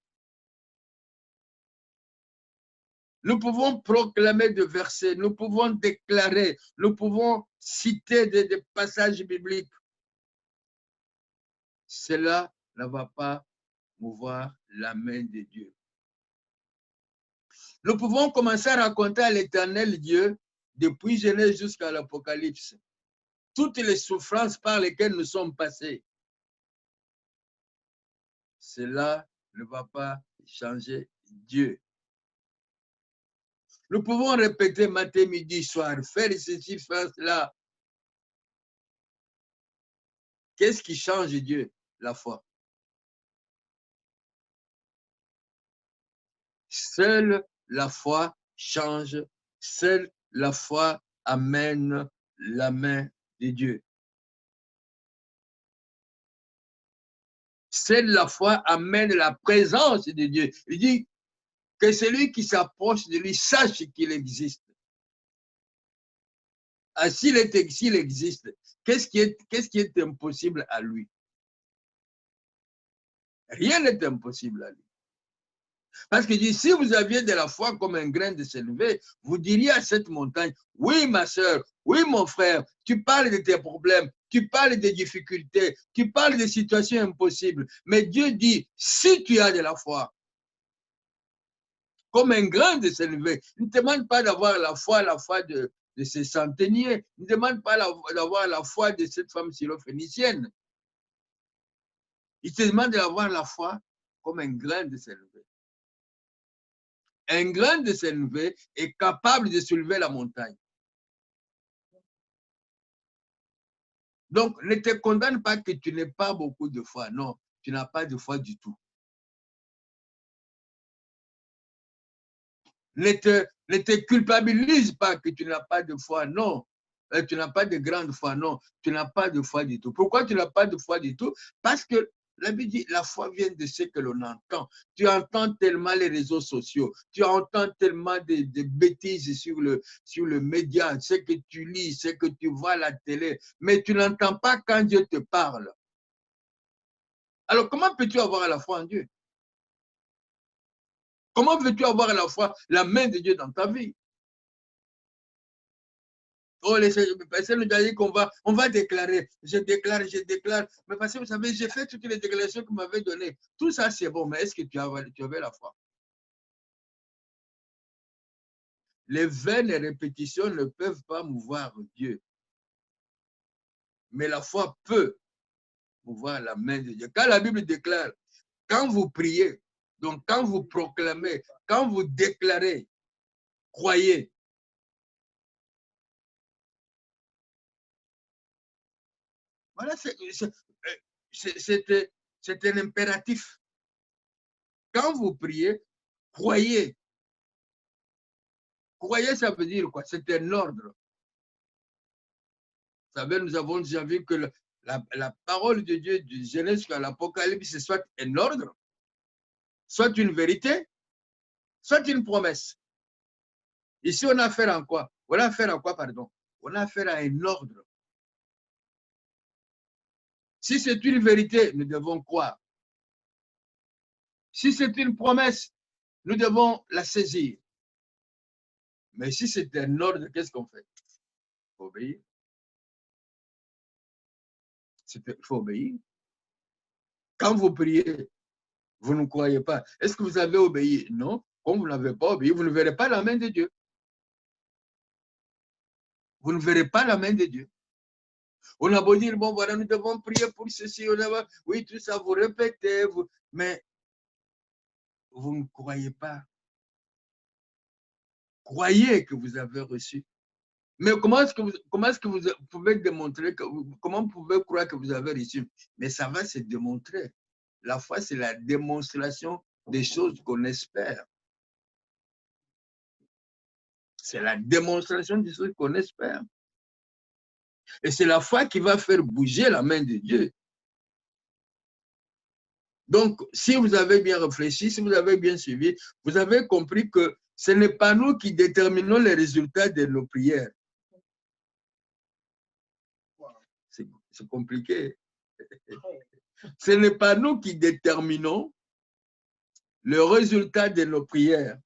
Nous pouvons proclamer des versets, nous pouvons déclarer, nous pouvons citer des passages bibliques. Cela ne va pas mouvoir la main de Dieu. Nous pouvons commencer à raconter à l'Éternel Dieu, depuis Genèse jusqu'à l'Apocalypse, toutes les souffrances par lesquelles nous sommes passés. Cela ne va pas changer Dieu. Nous pouvons répéter matin, midi, soir, faire ceci, faire cela. Qu'est-ce qui change Dieu? La foi. Seule la foi change. Seule la foi amène la main de Dieu. Seule la foi amène la présence de Dieu. Il dit que celui qui s'approche de lui sache qu'il existe. Ah, s'il existe, qu'est-ce qui est impossible à lui? Rien n'est impossible à lui. Parce qu'il dit, si vous aviez de la foi comme un grain de sénévé, vous diriez à cette montagne, oui ma soeur, oui mon frère, tu parles de tes problèmes, tu parles des difficultés, tu parles des situations impossibles. Mais Dieu dit, si tu as de la foi, comme un grain de sénévé, il ne demande pas d'avoir la foi de ces centeniers, il ne demande pas d'avoir la foi de cette femme syrophénicienne. Il te demande d'avoir la foi comme un grain de sénévé. Un grain de sénévé est capable de soulever la montagne. Donc, ne te condamne pas que tu n'aies pas beaucoup de foi. Non, tu n'as pas de foi du tout. Ne te culpabilise pas que tu n'as pas de foi. Non, tu n'as pas de grande foi. Non, tu n'as pas de foi du tout. Pourquoi tu n'as pas de foi du tout? Parce que la Bible dit, la foi vient de ce que l'on entend. Tu entends tellement les réseaux sociaux, tu entends tellement de bêtises sur le média, ce que tu lis, ce que tu vois à la télé, mais tu n'entends pas quand Dieu te parle. Alors, comment peux-tu avoir la foi en Dieu? Comment veux-tu avoir la foi, la main de Dieu dans ta vie? Oh, les personnes nous disent qu'on va déclarer. Je déclare. Mais parce que vous savez, j'ai fait toutes les déclarations que vous m'avez données. Tout ça, c'est bon, mais est-ce que tu avais la foi? Les vaines répétitions ne peuvent pas mouvoir Dieu. Mais la foi peut mouvoir la main de Dieu. Quand la Bible déclare, quand vous priez, donc quand vous proclamez, quand vous déclarez, croyez. Voilà, c'est un impératif. Quand vous priez, croyez. Croyez, ça veut dire quoi? C'est un ordre. Vous savez, nous avons déjà vu que la parole de Dieu, du Genèse jusqu'à l'Apocalypse, c'est soit un ordre, soit une vérité, soit une promesse. Ici, on a affaire à quoi? On a affaire à quoi, pardon? On a affaire à un ordre. Si c'est une vérité, nous devons croire. Si c'est une promesse, nous devons la saisir. Mais si c'est un ordre, qu'est-ce qu'on fait? Il faut obéir. Il faut obéir. Quand vous priez, vous ne croyez pas. Est-ce que vous avez obéi? Non. Comme vous n'avez pas obéi, vous ne verrez pas la main de Dieu. Vous ne verrez pas la main de Dieu. On a beau dire, bon, voilà, nous devons prier pour ceci, oui, tout ça, vous répétez, mais vous ne croyez pas. Croyez que vous avez reçu. Mais comment est-ce que vous pouvez démontrer, comment vous pouvez croire que vous avez reçu? Mais ça va se démontrer. La foi, c'est la démonstration des choses qu'on espère. C'est la démonstration des choses qu'on espère. Et c'est la foi qui va faire bouger la main de Dieu. Donc, si vous avez bien réfléchi, si vous avez bien suivi, vous avez compris que ce n'est pas nous qui déterminons les résultats de nos prières. C'est compliqué. Ce n'est pas nous qui déterminons le résultat de nos prières.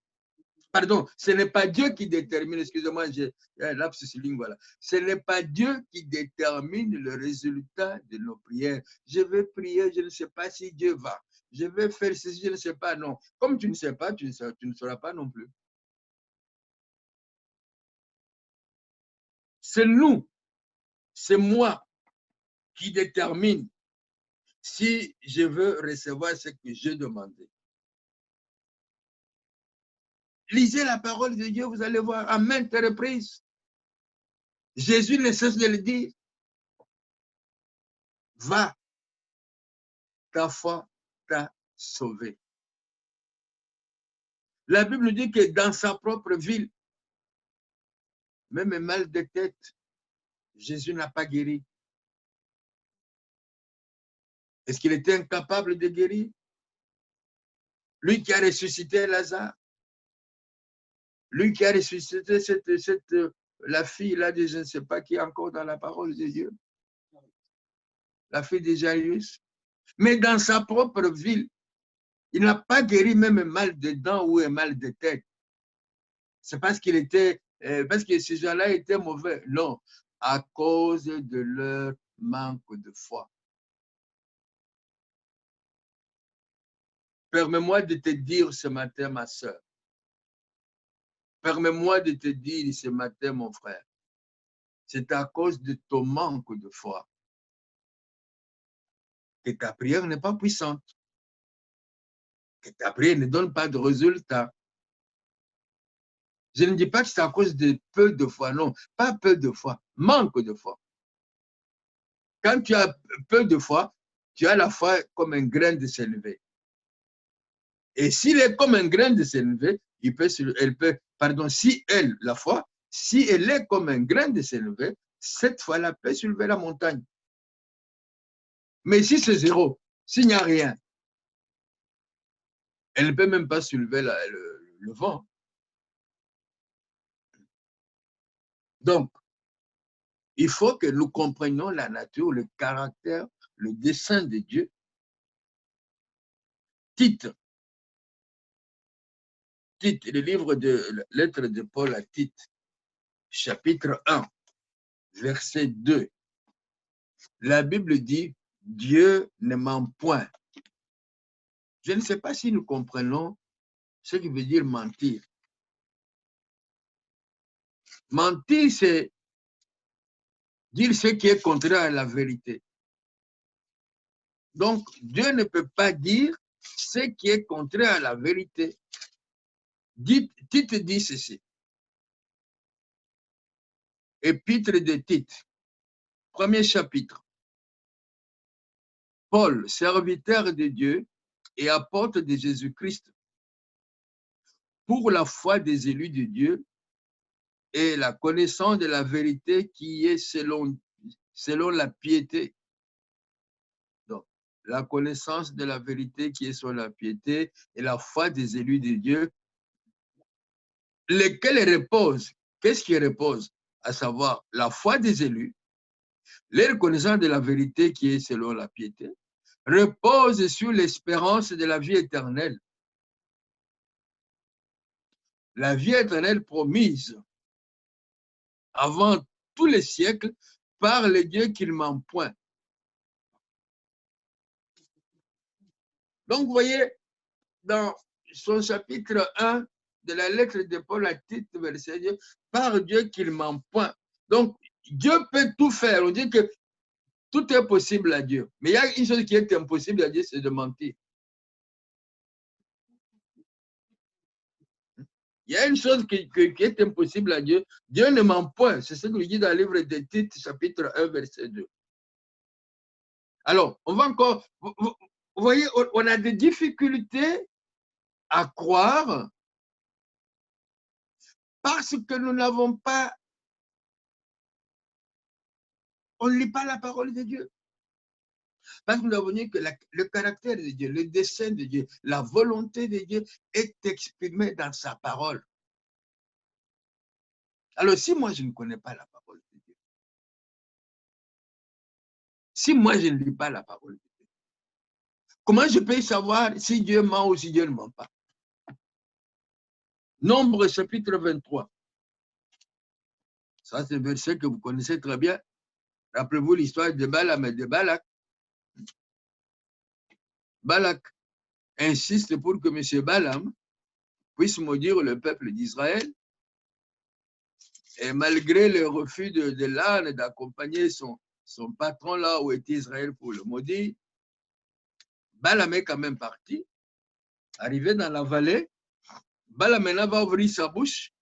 Pardon, ce n'est pas Dieu qui détermine, excusez-moi, j'ai lapsus linguae, ce n'est pas Dieu qui détermine le résultat de nos prières. Je vais prier, je ne sais pas si Dieu va. Je vais faire ceci, je ne sais pas, non. Comme tu ne sais pas, tu ne sauras pas non plus. C'est nous, c'est moi qui détermine si je veux recevoir ce que j'ai demandé. Lisez la parole de Dieu, vous allez voir à maintes reprises. Jésus ne cesse de le dire. Va, ta foi t'a sauvé. La Bible dit que dans sa propre ville, même un mal de tête, Jésus n'a pas guéri. Est-ce qu'il était incapable de guérir? Lui qui a ressuscité Lazare, lui qui a ressuscité la fille là de je ne sais pas qui est encore dans la parole de Dieu, la fille de Jairus. Mais dans sa propre ville, il n'a pas guéri même un mal de dents ou un mal de tête. C'est parce qu'il était, parce que ces gens-là étaient mauvais. Non, à cause de leur manque de foi. Permets-moi de te dire ce matin, ma soeur. Permets-moi de te dire ce matin, mon frère. C'est à cause de ton manque de foi que ta prière n'est pas puissante, que ta prière ne donne pas de résultat. Je ne dis pas que c'est à cause de peu de foi, non, pas peu de foi, manque de foi. Quand tu as peu de foi, tu as la foi comme un grain de sénévé. Et s'il est comme un grain de sénévé, si elle, la foi, si elle est comme un grain de sénévé, cette foi-là peut soulever la montagne. Mais si c'est zéro, s'il n'y a rien, elle ne peut même pas soulever le vent. Donc, il faut que nous comprenions la nature, le caractère, le dessein de Dieu. Tite, le livre de lettre de Paul à Tite, chapitre 1, verset 2. La Bible dit, Dieu ne ment point. Je ne sais pas si nous comprenons ce qui veut dire mentir. Mentir, c'est dire ce qui est contraire à la vérité. Donc, Dieu ne peut pas dire ce qui est contraire à la vérité. Tite dit ceci. Épître de Tite, premier chapitre. Paul, serviteur de Dieu et apôtre de Jésus-Christ, pour la foi des élus de Dieu et la connaissance de la vérité qui est selon la piété. Donc, la connaissance de la vérité qui est selon la piété et la foi des élus de Dieu, lesquels reposent. Qu'est-ce qui repose? À savoir la foi des élus, les reconnaissance de la vérité qui est selon la piété, repose sur l'espérance de la vie éternelle. La vie éternelle promise avant tous les siècles par le Dieu qu'il m'en point. Donc, vous voyez, dans son chapitre 1 de la lettre de Paul à Tite, verset 2, par Dieu qu'il m'en point. Donc, Dieu peut tout faire. On dit que tout est possible à Dieu. Mais il y a une chose qui est impossible à Dieu, c'est de mentir. Il y a une chose qui est impossible à Dieu. Dieu ne ment point. C'est ce que lui dit dans le livre de Tite, chapitre 1, verset 2. Alors, on va encore... Vous voyez, on a des difficultés à croire parce que nous n'avons pas... On ne lit pas la parole de Dieu. Parce que nous avons dit que le caractère de Dieu, le dessein de Dieu, la volonté de Dieu est exprimée dans sa parole. Alors, si moi, je ne connais pas la parole de Dieu, si moi, je ne lis pas la parole de Dieu, comment je peux savoir si Dieu ment ou si Dieu ne ment pas? Nombre chapitre 23. Ça, c'est un verset que vous connaissez très bien. Rappelez-vous l'histoire de Balaam et de Balak. Balak insiste pour que M. Balaam puisse maudire le peuple d'Israël. Et malgré le refus de l'âne d'accompagner son patron là où était Israël pour le maudire, Balaam est quand même parti. Arrivé dans la vallée, Balaam maintenant va ouvrir sa bouche.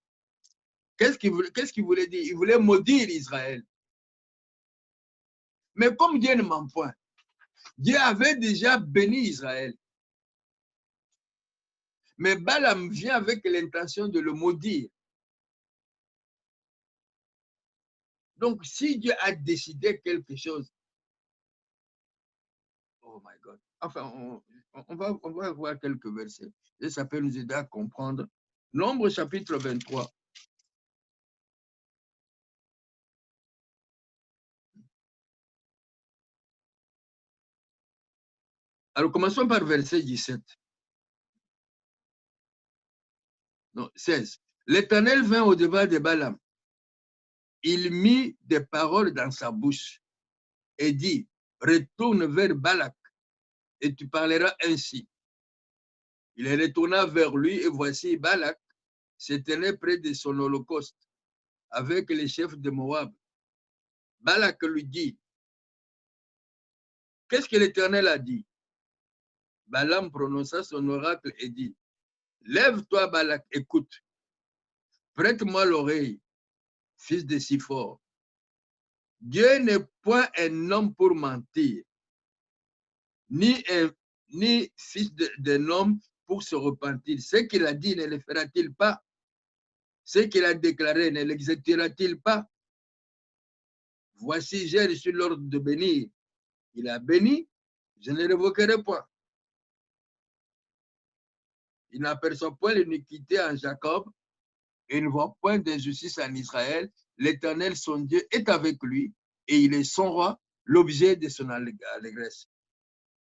Qu'est-ce qu'il voulait dire? Il voulait maudire Israël. Mais comme Dieu ne ment point, Dieu avait déjà béni Israël. Mais Balaam vient avec l'intention de le maudire. Donc, si Dieu a décidé quelque chose, oh my God. Enfin, on va voir quelques versets. Et ça peut nous aider à comprendre. Nombre chapitre 23. Alors, commençons par verset 17. Non, 16. L'Éternel vint au-devant de Balaam. Il mit des paroles dans sa bouche et dit, retourne vers Balak et tu parleras ainsi. Il retourna vers lui et voici Balak se tenait près de son holocauste avec les chefs de Moab. Balak lui dit, qu'est-ce que l'Éternel a dit? Balaam prononça son oracle et dit, lève-toi Balak, écoute, prête-moi l'oreille, fils de Siphor. Dieu n'est point un homme pour mentir, ni fils d'un homme pour se repentir. Ce qu'il a dit ne le fera-t-il pas? Ce qu'il a déclaré ne l'exécutera-t-il pas? Voici, j'ai reçu l'ordre de bénir. Il a béni, je ne révoquerai point. Il n'aperçoit point l'iniquité en Jacob, et ne voit point d'injustice en Israël. L'Éternel, son Dieu, est avec lui, et il est son roi, l'objet de son allégresse.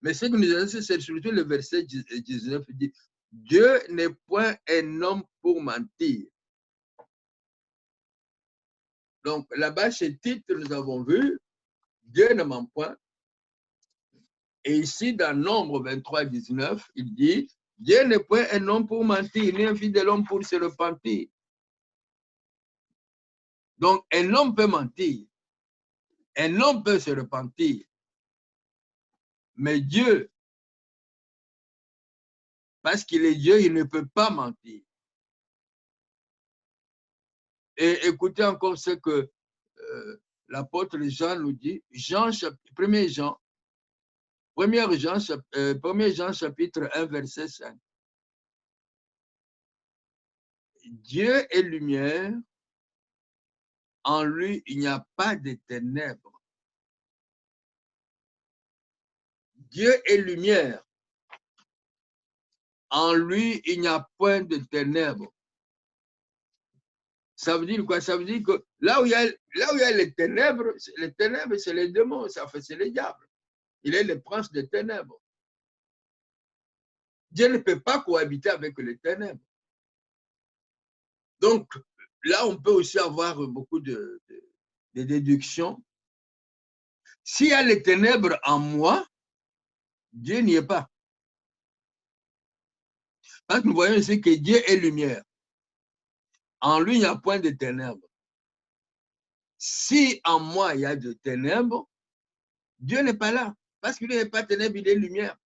Mais ce que nous avons, c'est surtout le verset 19 qui dit, Dieu n'est point un homme pour mentir. Donc là-bas, chez titre, nous avons vu, Dieu ne ment point. Et ici, dans Nombre 23, 19, il dit, Dieu n'est point un homme pour mentir, ni un fils de l'homme pour se repentir. Donc, un homme peut mentir, un homme peut se repentir, mais Dieu, parce qu'il est Dieu, il ne peut pas mentir. Et écoutez encore ce que l'apôtre Jean nous dit, 1 Jean, 1 Jean chapitre 1, verset 5. Dieu est lumière, en lui il n'y a pas de ténèbres. Dieu est lumière, en lui il n'y a point de ténèbres. Ça veut dire quoi? Ça veut dire que là où il y a les ténèbres, c'est les démons, c'est le diable. Il est le prince des ténèbres. Dieu ne peut pas cohabiter avec les ténèbres. Donc, là, on peut aussi avoir beaucoup de déductions. S'il y a les ténèbres en moi, Dieu n'y est pas. Parce que nous voyons ici que Dieu est lumière. En lui, il n'y a point de ténèbres. Si en moi, il y a de ténèbres, Dieu n'est pas là. Parce qu'il n'est pas ténèbres, il est lumière.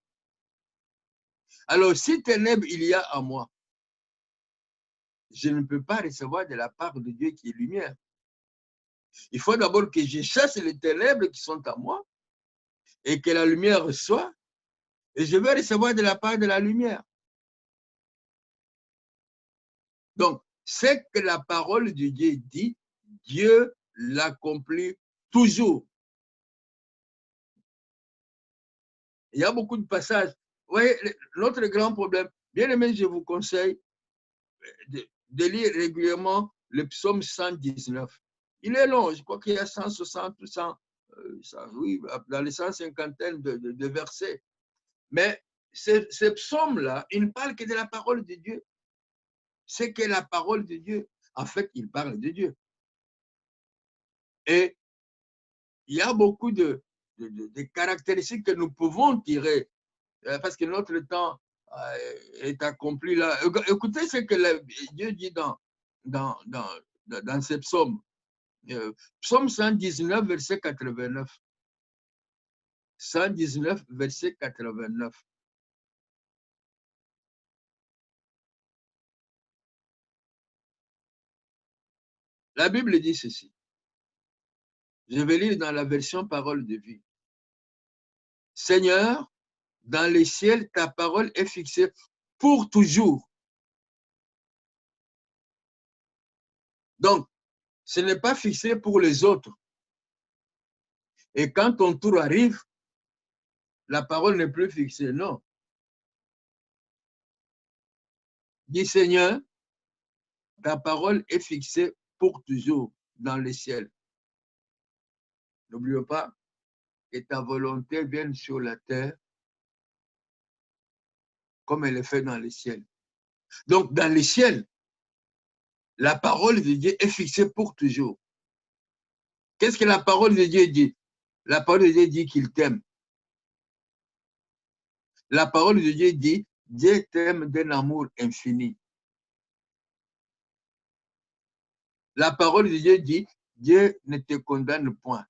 Alors, si ténèbres il y a en moi, je ne peux pas recevoir de la part de Dieu qui est lumière. Il faut d'abord que je chasse les ténèbres qui sont en moi et que la lumière soit, et je vais recevoir de la part de la lumière. Donc, ce que la parole de Dieu dit, Dieu l'accomplit toujours. Il y a beaucoup de passages. Vous voyez, notre grand problème, bien aimé, je vous conseille de lire régulièrement le psaume 119. Il est long, je crois qu'il y a 160 ou 100, oui, dans les 150 de versets. Mais ce psaume-là, il ne parle que de la parole de Dieu. C'est que la parole de Dieu, en fait, il parle de Dieu. Et il y a beaucoup de caractéristiques que nous pouvons tirer, parce que notre temps est accompli là. Écoutez ce que Dieu dit dans dans ces psaumes. Psaume 119, verset 89. 119, verset 89. La Bible dit ceci. Je vais lire dans la version Parole de vie. Seigneur, dans les ciels, ta parole est fixée pour toujours. Donc, ce n'est pas fixé pour les autres. Et quand ton tour arrive, la parole n'est plus fixée. Non. Dis Seigneur, ta parole est fixée pour toujours dans les ciels. N'oublie pas que ta volonté vienne sur la terre comme elle est faite dans les ciels. Donc, dans les ciels, la parole de Dieu est fixée pour toujours. Qu'est-ce que la parole de Dieu dit? La parole de Dieu dit qu'il t'aime. La parole de Dieu dit, Dieu t'aime d'un amour infini. La parole de Dieu dit, Dieu ne te condamne point.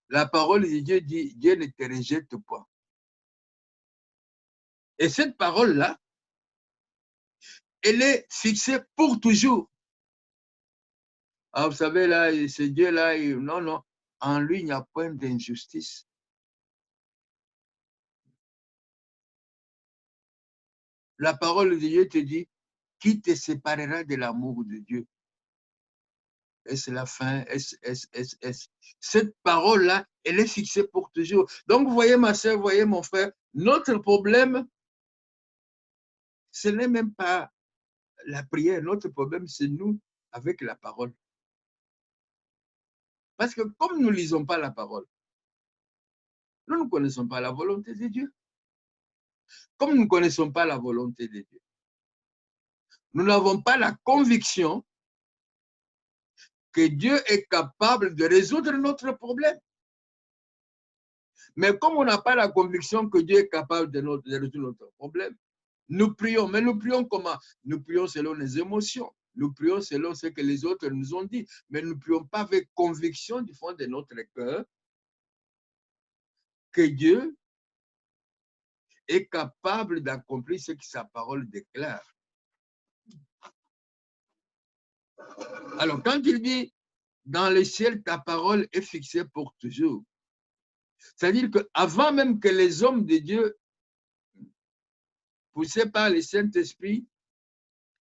La parole de Dieu dit, Dieu ne te rejette point. Et cette parole-là, elle est fixée pour toujours. Ah, vous savez, là, ce Dieu-là, non, non, en lui, il n'y a point d'injustice. La parole de Dieu te dit, qui te séparera de l'amour de Dieu? Est-ce la fin? Est-ce. Cette parole-là, elle est fixée pour toujours. Donc, vous voyez, ma soeur, vous voyez, mon frère, notre problème, ce n'est même pas la prière. Notre problème, c'est nous avec la parole. Parce que comme nous ne lisons pas la parole, nous ne connaissons pas la volonté de Dieu. Comme nous ne connaissons pas la volonté de Dieu, nous n'avons pas la conviction que Dieu est capable de résoudre notre problème. Mais comme on n'a pas la conviction que Dieu est capable de résoudre notre problème, nous prions. Mais nous prions comment? Nous prions selon les émotions. Nous prions selon ce que les autres nous ont dit. Mais nous ne prions pas avec conviction du fond de notre cœur que Dieu est capable d'accomplir ce que sa parole déclare. Alors, quand il dit, dans le ciel, ta parole est fixée pour toujours, c'est-à-dire qu'avant même que les hommes de Dieu, poussés par le Saint-Esprit,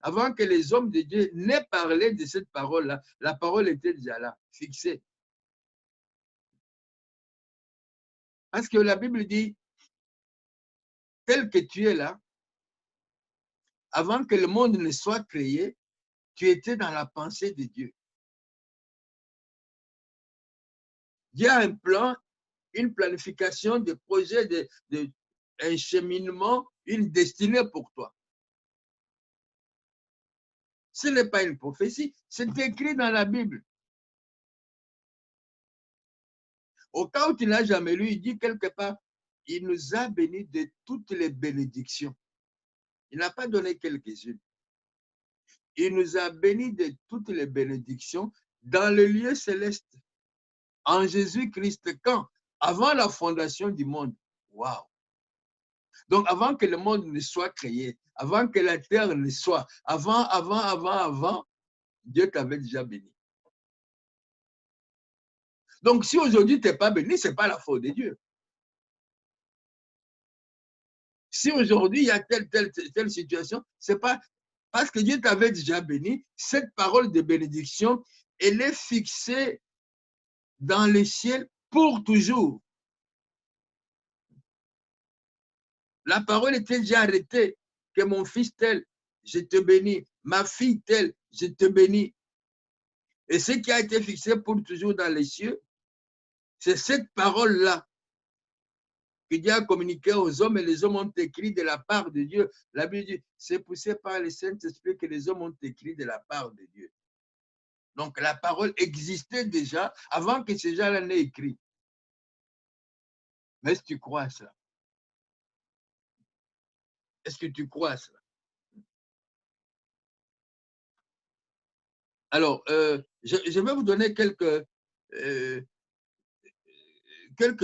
avant que les hommes de Dieu n'aient parlé de cette parole-là, la parole était déjà là, fixée. Parce que la Bible dit, tel que tu es là, avant que le monde ne soit créé, tu étais dans la pensée de Dieu. Dieu a un plan, une planification, des projets, un cheminement, une destinée pour toi. Ce n'est pas une prophétie, c'est écrit dans la Bible. Au cas où tu n'as jamais lu, il dit quelque part, il nous a bénis de toutes les bénédictions. Il n'a pas donné quelques-unes. Il nous a bénis de toutes les bénédictions dans le lieu céleste. En Jésus-Christ, quand? Avant la fondation du monde. Waouh! Donc, avant que le monde ne soit créé, avant que la terre ne soit, avant, Dieu t'avait déjà béni. Donc, si aujourd'hui tu n'es pas béni, ce n'est pas la faute de Dieu. Si aujourd'hui il y a telle situation, ce n'est pas parce que Dieu t'avait déjà béni. Cette parole de bénédiction, elle est fixée dans le ciel pour toujours. La parole était déjà arrêtée, que mon fils tel, je te bénis, ma fille telle, je te bénis. Et ce qui a été fixé pour toujours dans les cieux, c'est cette parole-là que Dieu a communiquée aux hommes et les hommes ont écrit de la part de Dieu. La Bible dit, c'est poussé par le Saint-Esprit que les hommes ont écrit de la part de Dieu. Donc la parole existait déjà avant que ces gens-là n'aient écrit. Mais est-ce que tu crois à cela? Est-ce que tu crois à cela? Alors, je vais vous donner quelques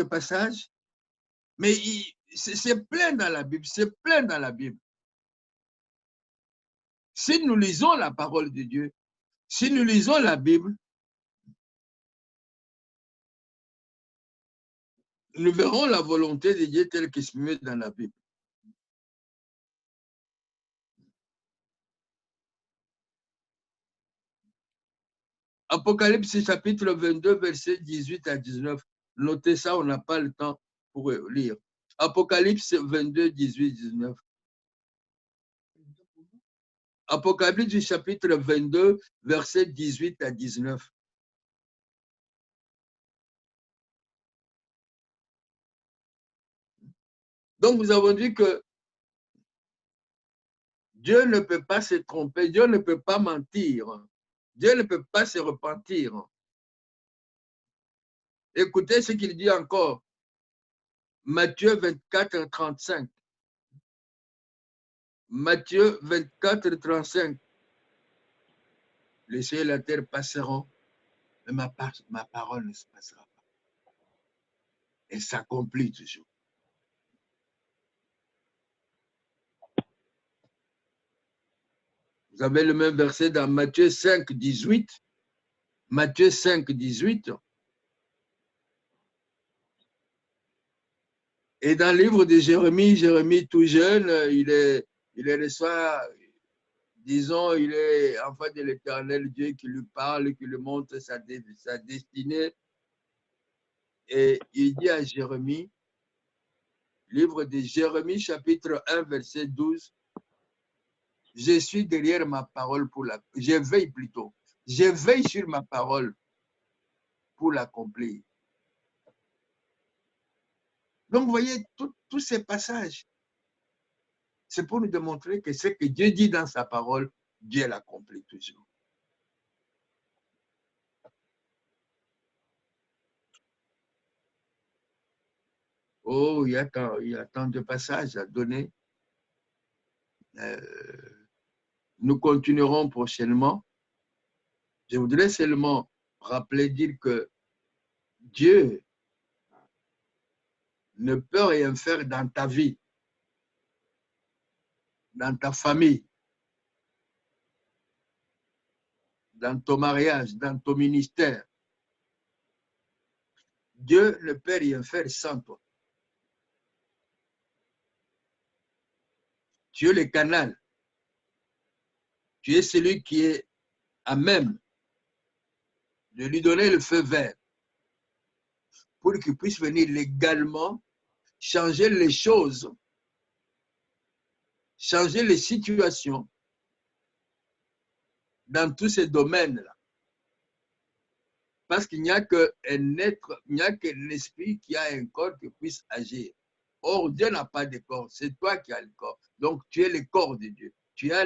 passages, mais c'est plein dans la Bible, c'est plein dans la Bible. Si nous lisons la parole de Dieu, si nous lisons la Bible, nous verrons la volonté de Dieu telle qu'elle se met dans la Bible. Apocalypse chapitre 22, verset 18 à 19. Notez ça, on n'a pas le temps pour lire. Apocalypse 22, 18, 19. Apocalypse chapitre 22, verset 18 à 19. Donc, nous avons dit que Dieu ne peut pas se tromper, Dieu ne peut pas mentir, Dieu ne peut pas se repentir. Écoutez ce qu'il dit encore. Matthieu 24, 35. Matthieu 24, 35. Les cieux et la terre passeront, mais ma parole ne se passera pas. Elle s'accomplit toujours. Vous avez le même verset dans Matthieu 5, 18. Matthieu 5, 18. Et dans le livre de Jérémie, Jérémie tout jeune, il est le soir, disons, il est enfant de l'Éternel Dieu qui lui parle, qui lui montre sa destinée. Et il dit à Jérémie, livre de Jérémie, chapitre 1, verset 12, je suis derrière ma parole pour la... Je veille plutôt. Je veille sur ma parole pour l'accomplir. Donc, vous voyez, tous ces passages, c'est pour nous démontrer que ce que Dieu dit dans sa parole, Dieu l'accomplit toujours. Oh, il y a tant de passages à donner. Nous continuerons prochainement. Je voudrais seulement rappeler, dire que Dieu ne peut rien faire dans ta vie, dans ta famille, dans ton mariage, dans ton ministère. Dieu ne peut rien faire sans toi. Tu es le canal. Tu es celui qui est à même de lui donner le feu vert pour qu'il puisse venir légalement changer les choses, changer les situations dans tous ces domaines-là. Parce qu'il n'y a qu'un être, il n'y a qu'un esprit qui a un corps qui puisse agir. Or, Dieu n'a pas de corps, c'est toi qui as le corps. Donc, tu es le corps de Dieu. Tu as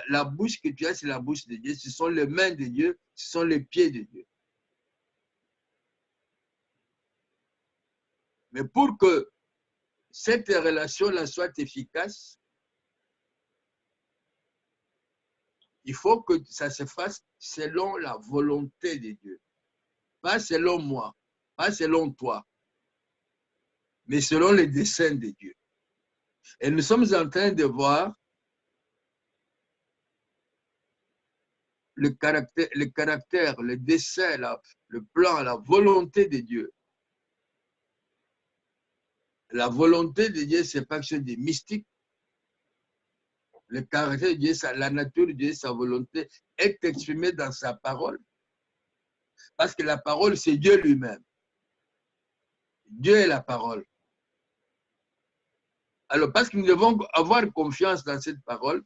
la bouche que tu as, c'est la bouche de Dieu. Ce sont les mains de Dieu, ce sont les pieds de Dieu. Mais pour que cette relation-là soit efficace, il faut que ça se fasse selon la volonté de Dieu. Pas selon moi, pas selon toi, mais selon les desseins de Dieu. Et nous sommes en train de voir le caractère, le dessein, le plan, la volonté de Dieu. La volonté de Dieu, ce n'est pas quelque chose de mystique. Le caractère de Dieu, la nature de Dieu, sa volonté est exprimée dans sa parole. Parce que la parole, c'est Dieu lui-même. Dieu est la parole. Alors, parce que nous devons avoir confiance dans cette parole,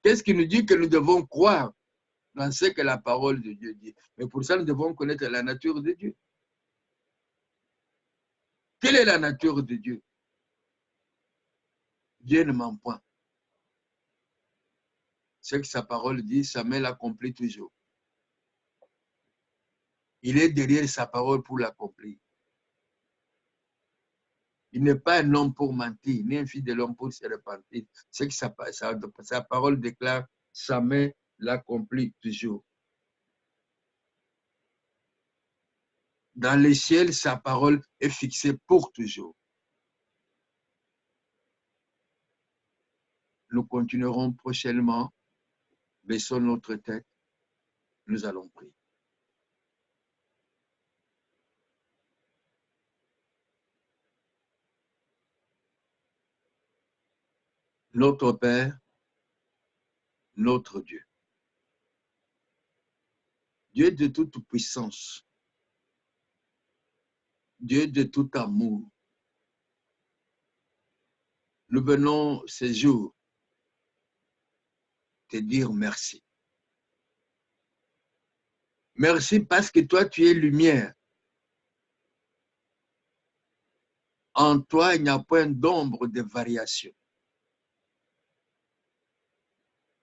qu'est-ce qui nous dit que nous devons croire dans ce que la parole de Dieu dit? Mais pour ça, nous devons connaître la nature de Dieu. Quelle est la nature de Dieu? Dieu ne ment point. Ce que sa parole dit, sa main l'accomplit toujours. Il est derrière sa parole pour l'accomplir. Il n'est pas un homme pour mentir, ni un fils de l'homme pour se repentir. C'est que sa parole déclare, sa main l'accomplit toujours. Dans les ciels, sa parole est fixée pour toujours. Nous continuerons prochainement. Baissons notre tête. Nous allons prier. Notre Père, notre Dieu. Dieu de toute puissance. Dieu de tout amour. Nous venons ces jours te dire merci. Merci parce que toi, tu es lumière. En toi, il n'y a point d'ombre de variation.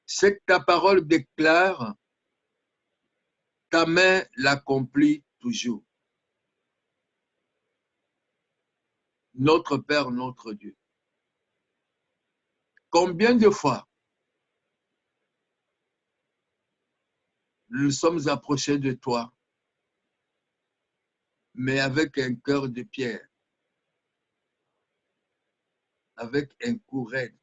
Ce que ta parole déclare, ta main l'accomplit toujours. Notre Père, notre Dieu. Combien de fois nous nous sommes approchés de toi, mais avec un cœur de pierre, avec un cou raide.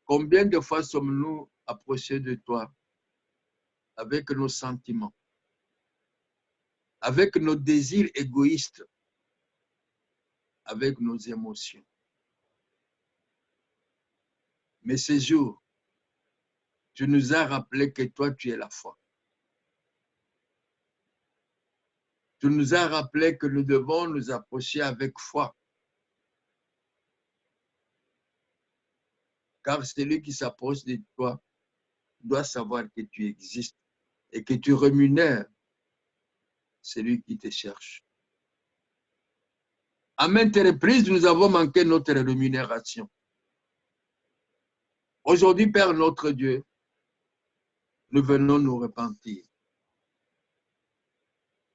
Combien de fois sommes-nous approchés de toi avec nos sentiments, avec nos désirs égoïstes, avec nos émotions. Mais ce jour, tu nous as rappelé que toi, tu es la foi. Tu nous as rappelé que nous devons nous approcher avec foi. Car celui qui s'approche de toi doit savoir que tu existes et que tu rémunères celui qui te cherche. À maintes reprises, nous avons manqué notre rémunération. Aujourd'hui, Père notre Dieu, nous venons nous repentir.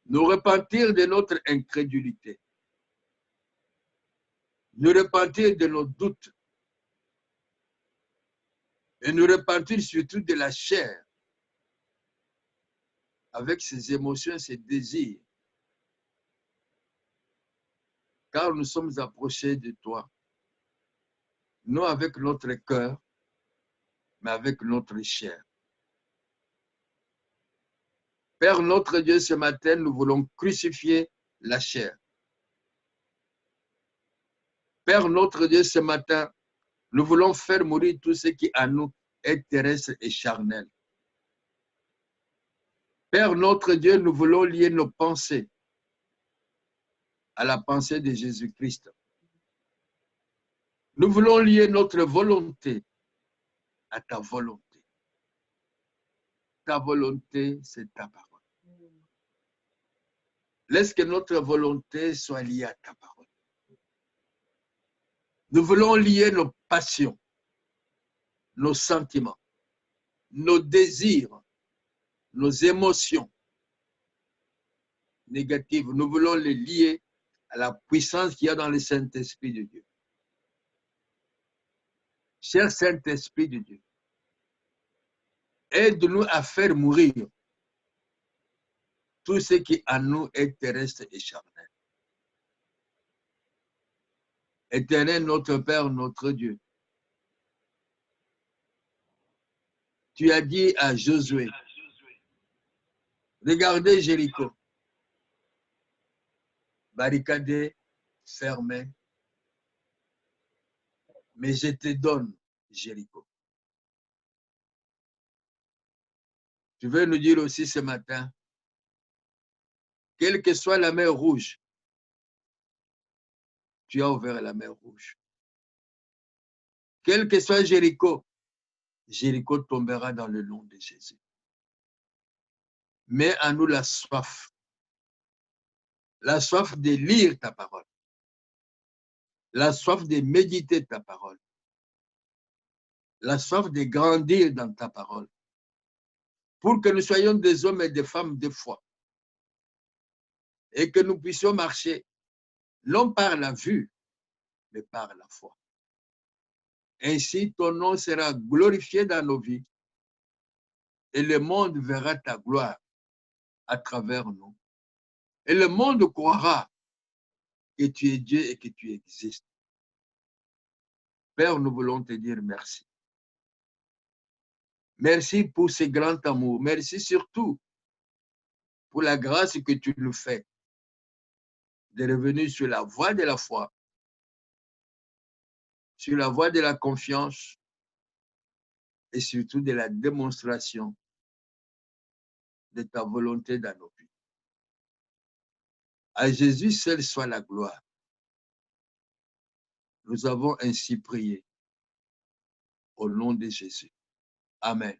Nous repentir de notre incrédulité. Nous repentir de nos doutes. Et nous repentir surtout de la chair, avec ses émotions, ses désirs. Car nous sommes approchés de toi, non avec notre cœur, mais avec notre chair. Père notre Dieu, ce matin, nous voulons crucifier la chair. Père notre Dieu, ce matin, nous voulons faire mourir tout ce qui en nous est terrestre et charnel. Père notre Dieu, nous voulons lier nos pensées à la pensée de Jésus-Christ. Nous voulons lier notre volonté à ta volonté. Ta volonté, c'est ta parole. Laisse que notre volonté soit liée à ta parole. Nous voulons lier nos passions, nos sentiments, nos désirs, nos émotions négatives. Nous voulons les lier à la puissance qu'il y a dans le Saint-Esprit de Dieu. Cher Saint-Esprit de Dieu, aide-nous à faire mourir tout ce qui en nous est terrestre et charnel. Éternel, notre Père, notre Dieu, tu as dit à Josué, regardez Jéricho, barricadé, fermé, mais je te donne Jéricho. Tu veux nous dire aussi ce matin, quelle que soit la mer rouge, tu as ouvert la mer rouge. Quel que soit Jéricho, Jéricho tombera dans le nom de Jésus. Mets en nous la soif de lire ta parole, la soif de méditer ta parole, la soif de grandir dans ta parole, pour que nous soyons des hommes et des femmes de foi et que nous puissions marcher non par la vue, mais par la foi. Ainsi, ton nom sera glorifié dans nos vies et le monde verra ta gloire à travers nous. Et le monde croira que tu es Dieu et que tu existes. Père, nous voulons te dire merci. Merci pour ce grand amour. Merci surtout pour la grâce que tu nous fais de revenir sur la voie de la foi, sur la voie de la confiance et surtout de la démonstration de ta volonté dans nos vies. À Jésus seul soit la gloire. Nous avons ainsi prié au nom de Jésus. Amen.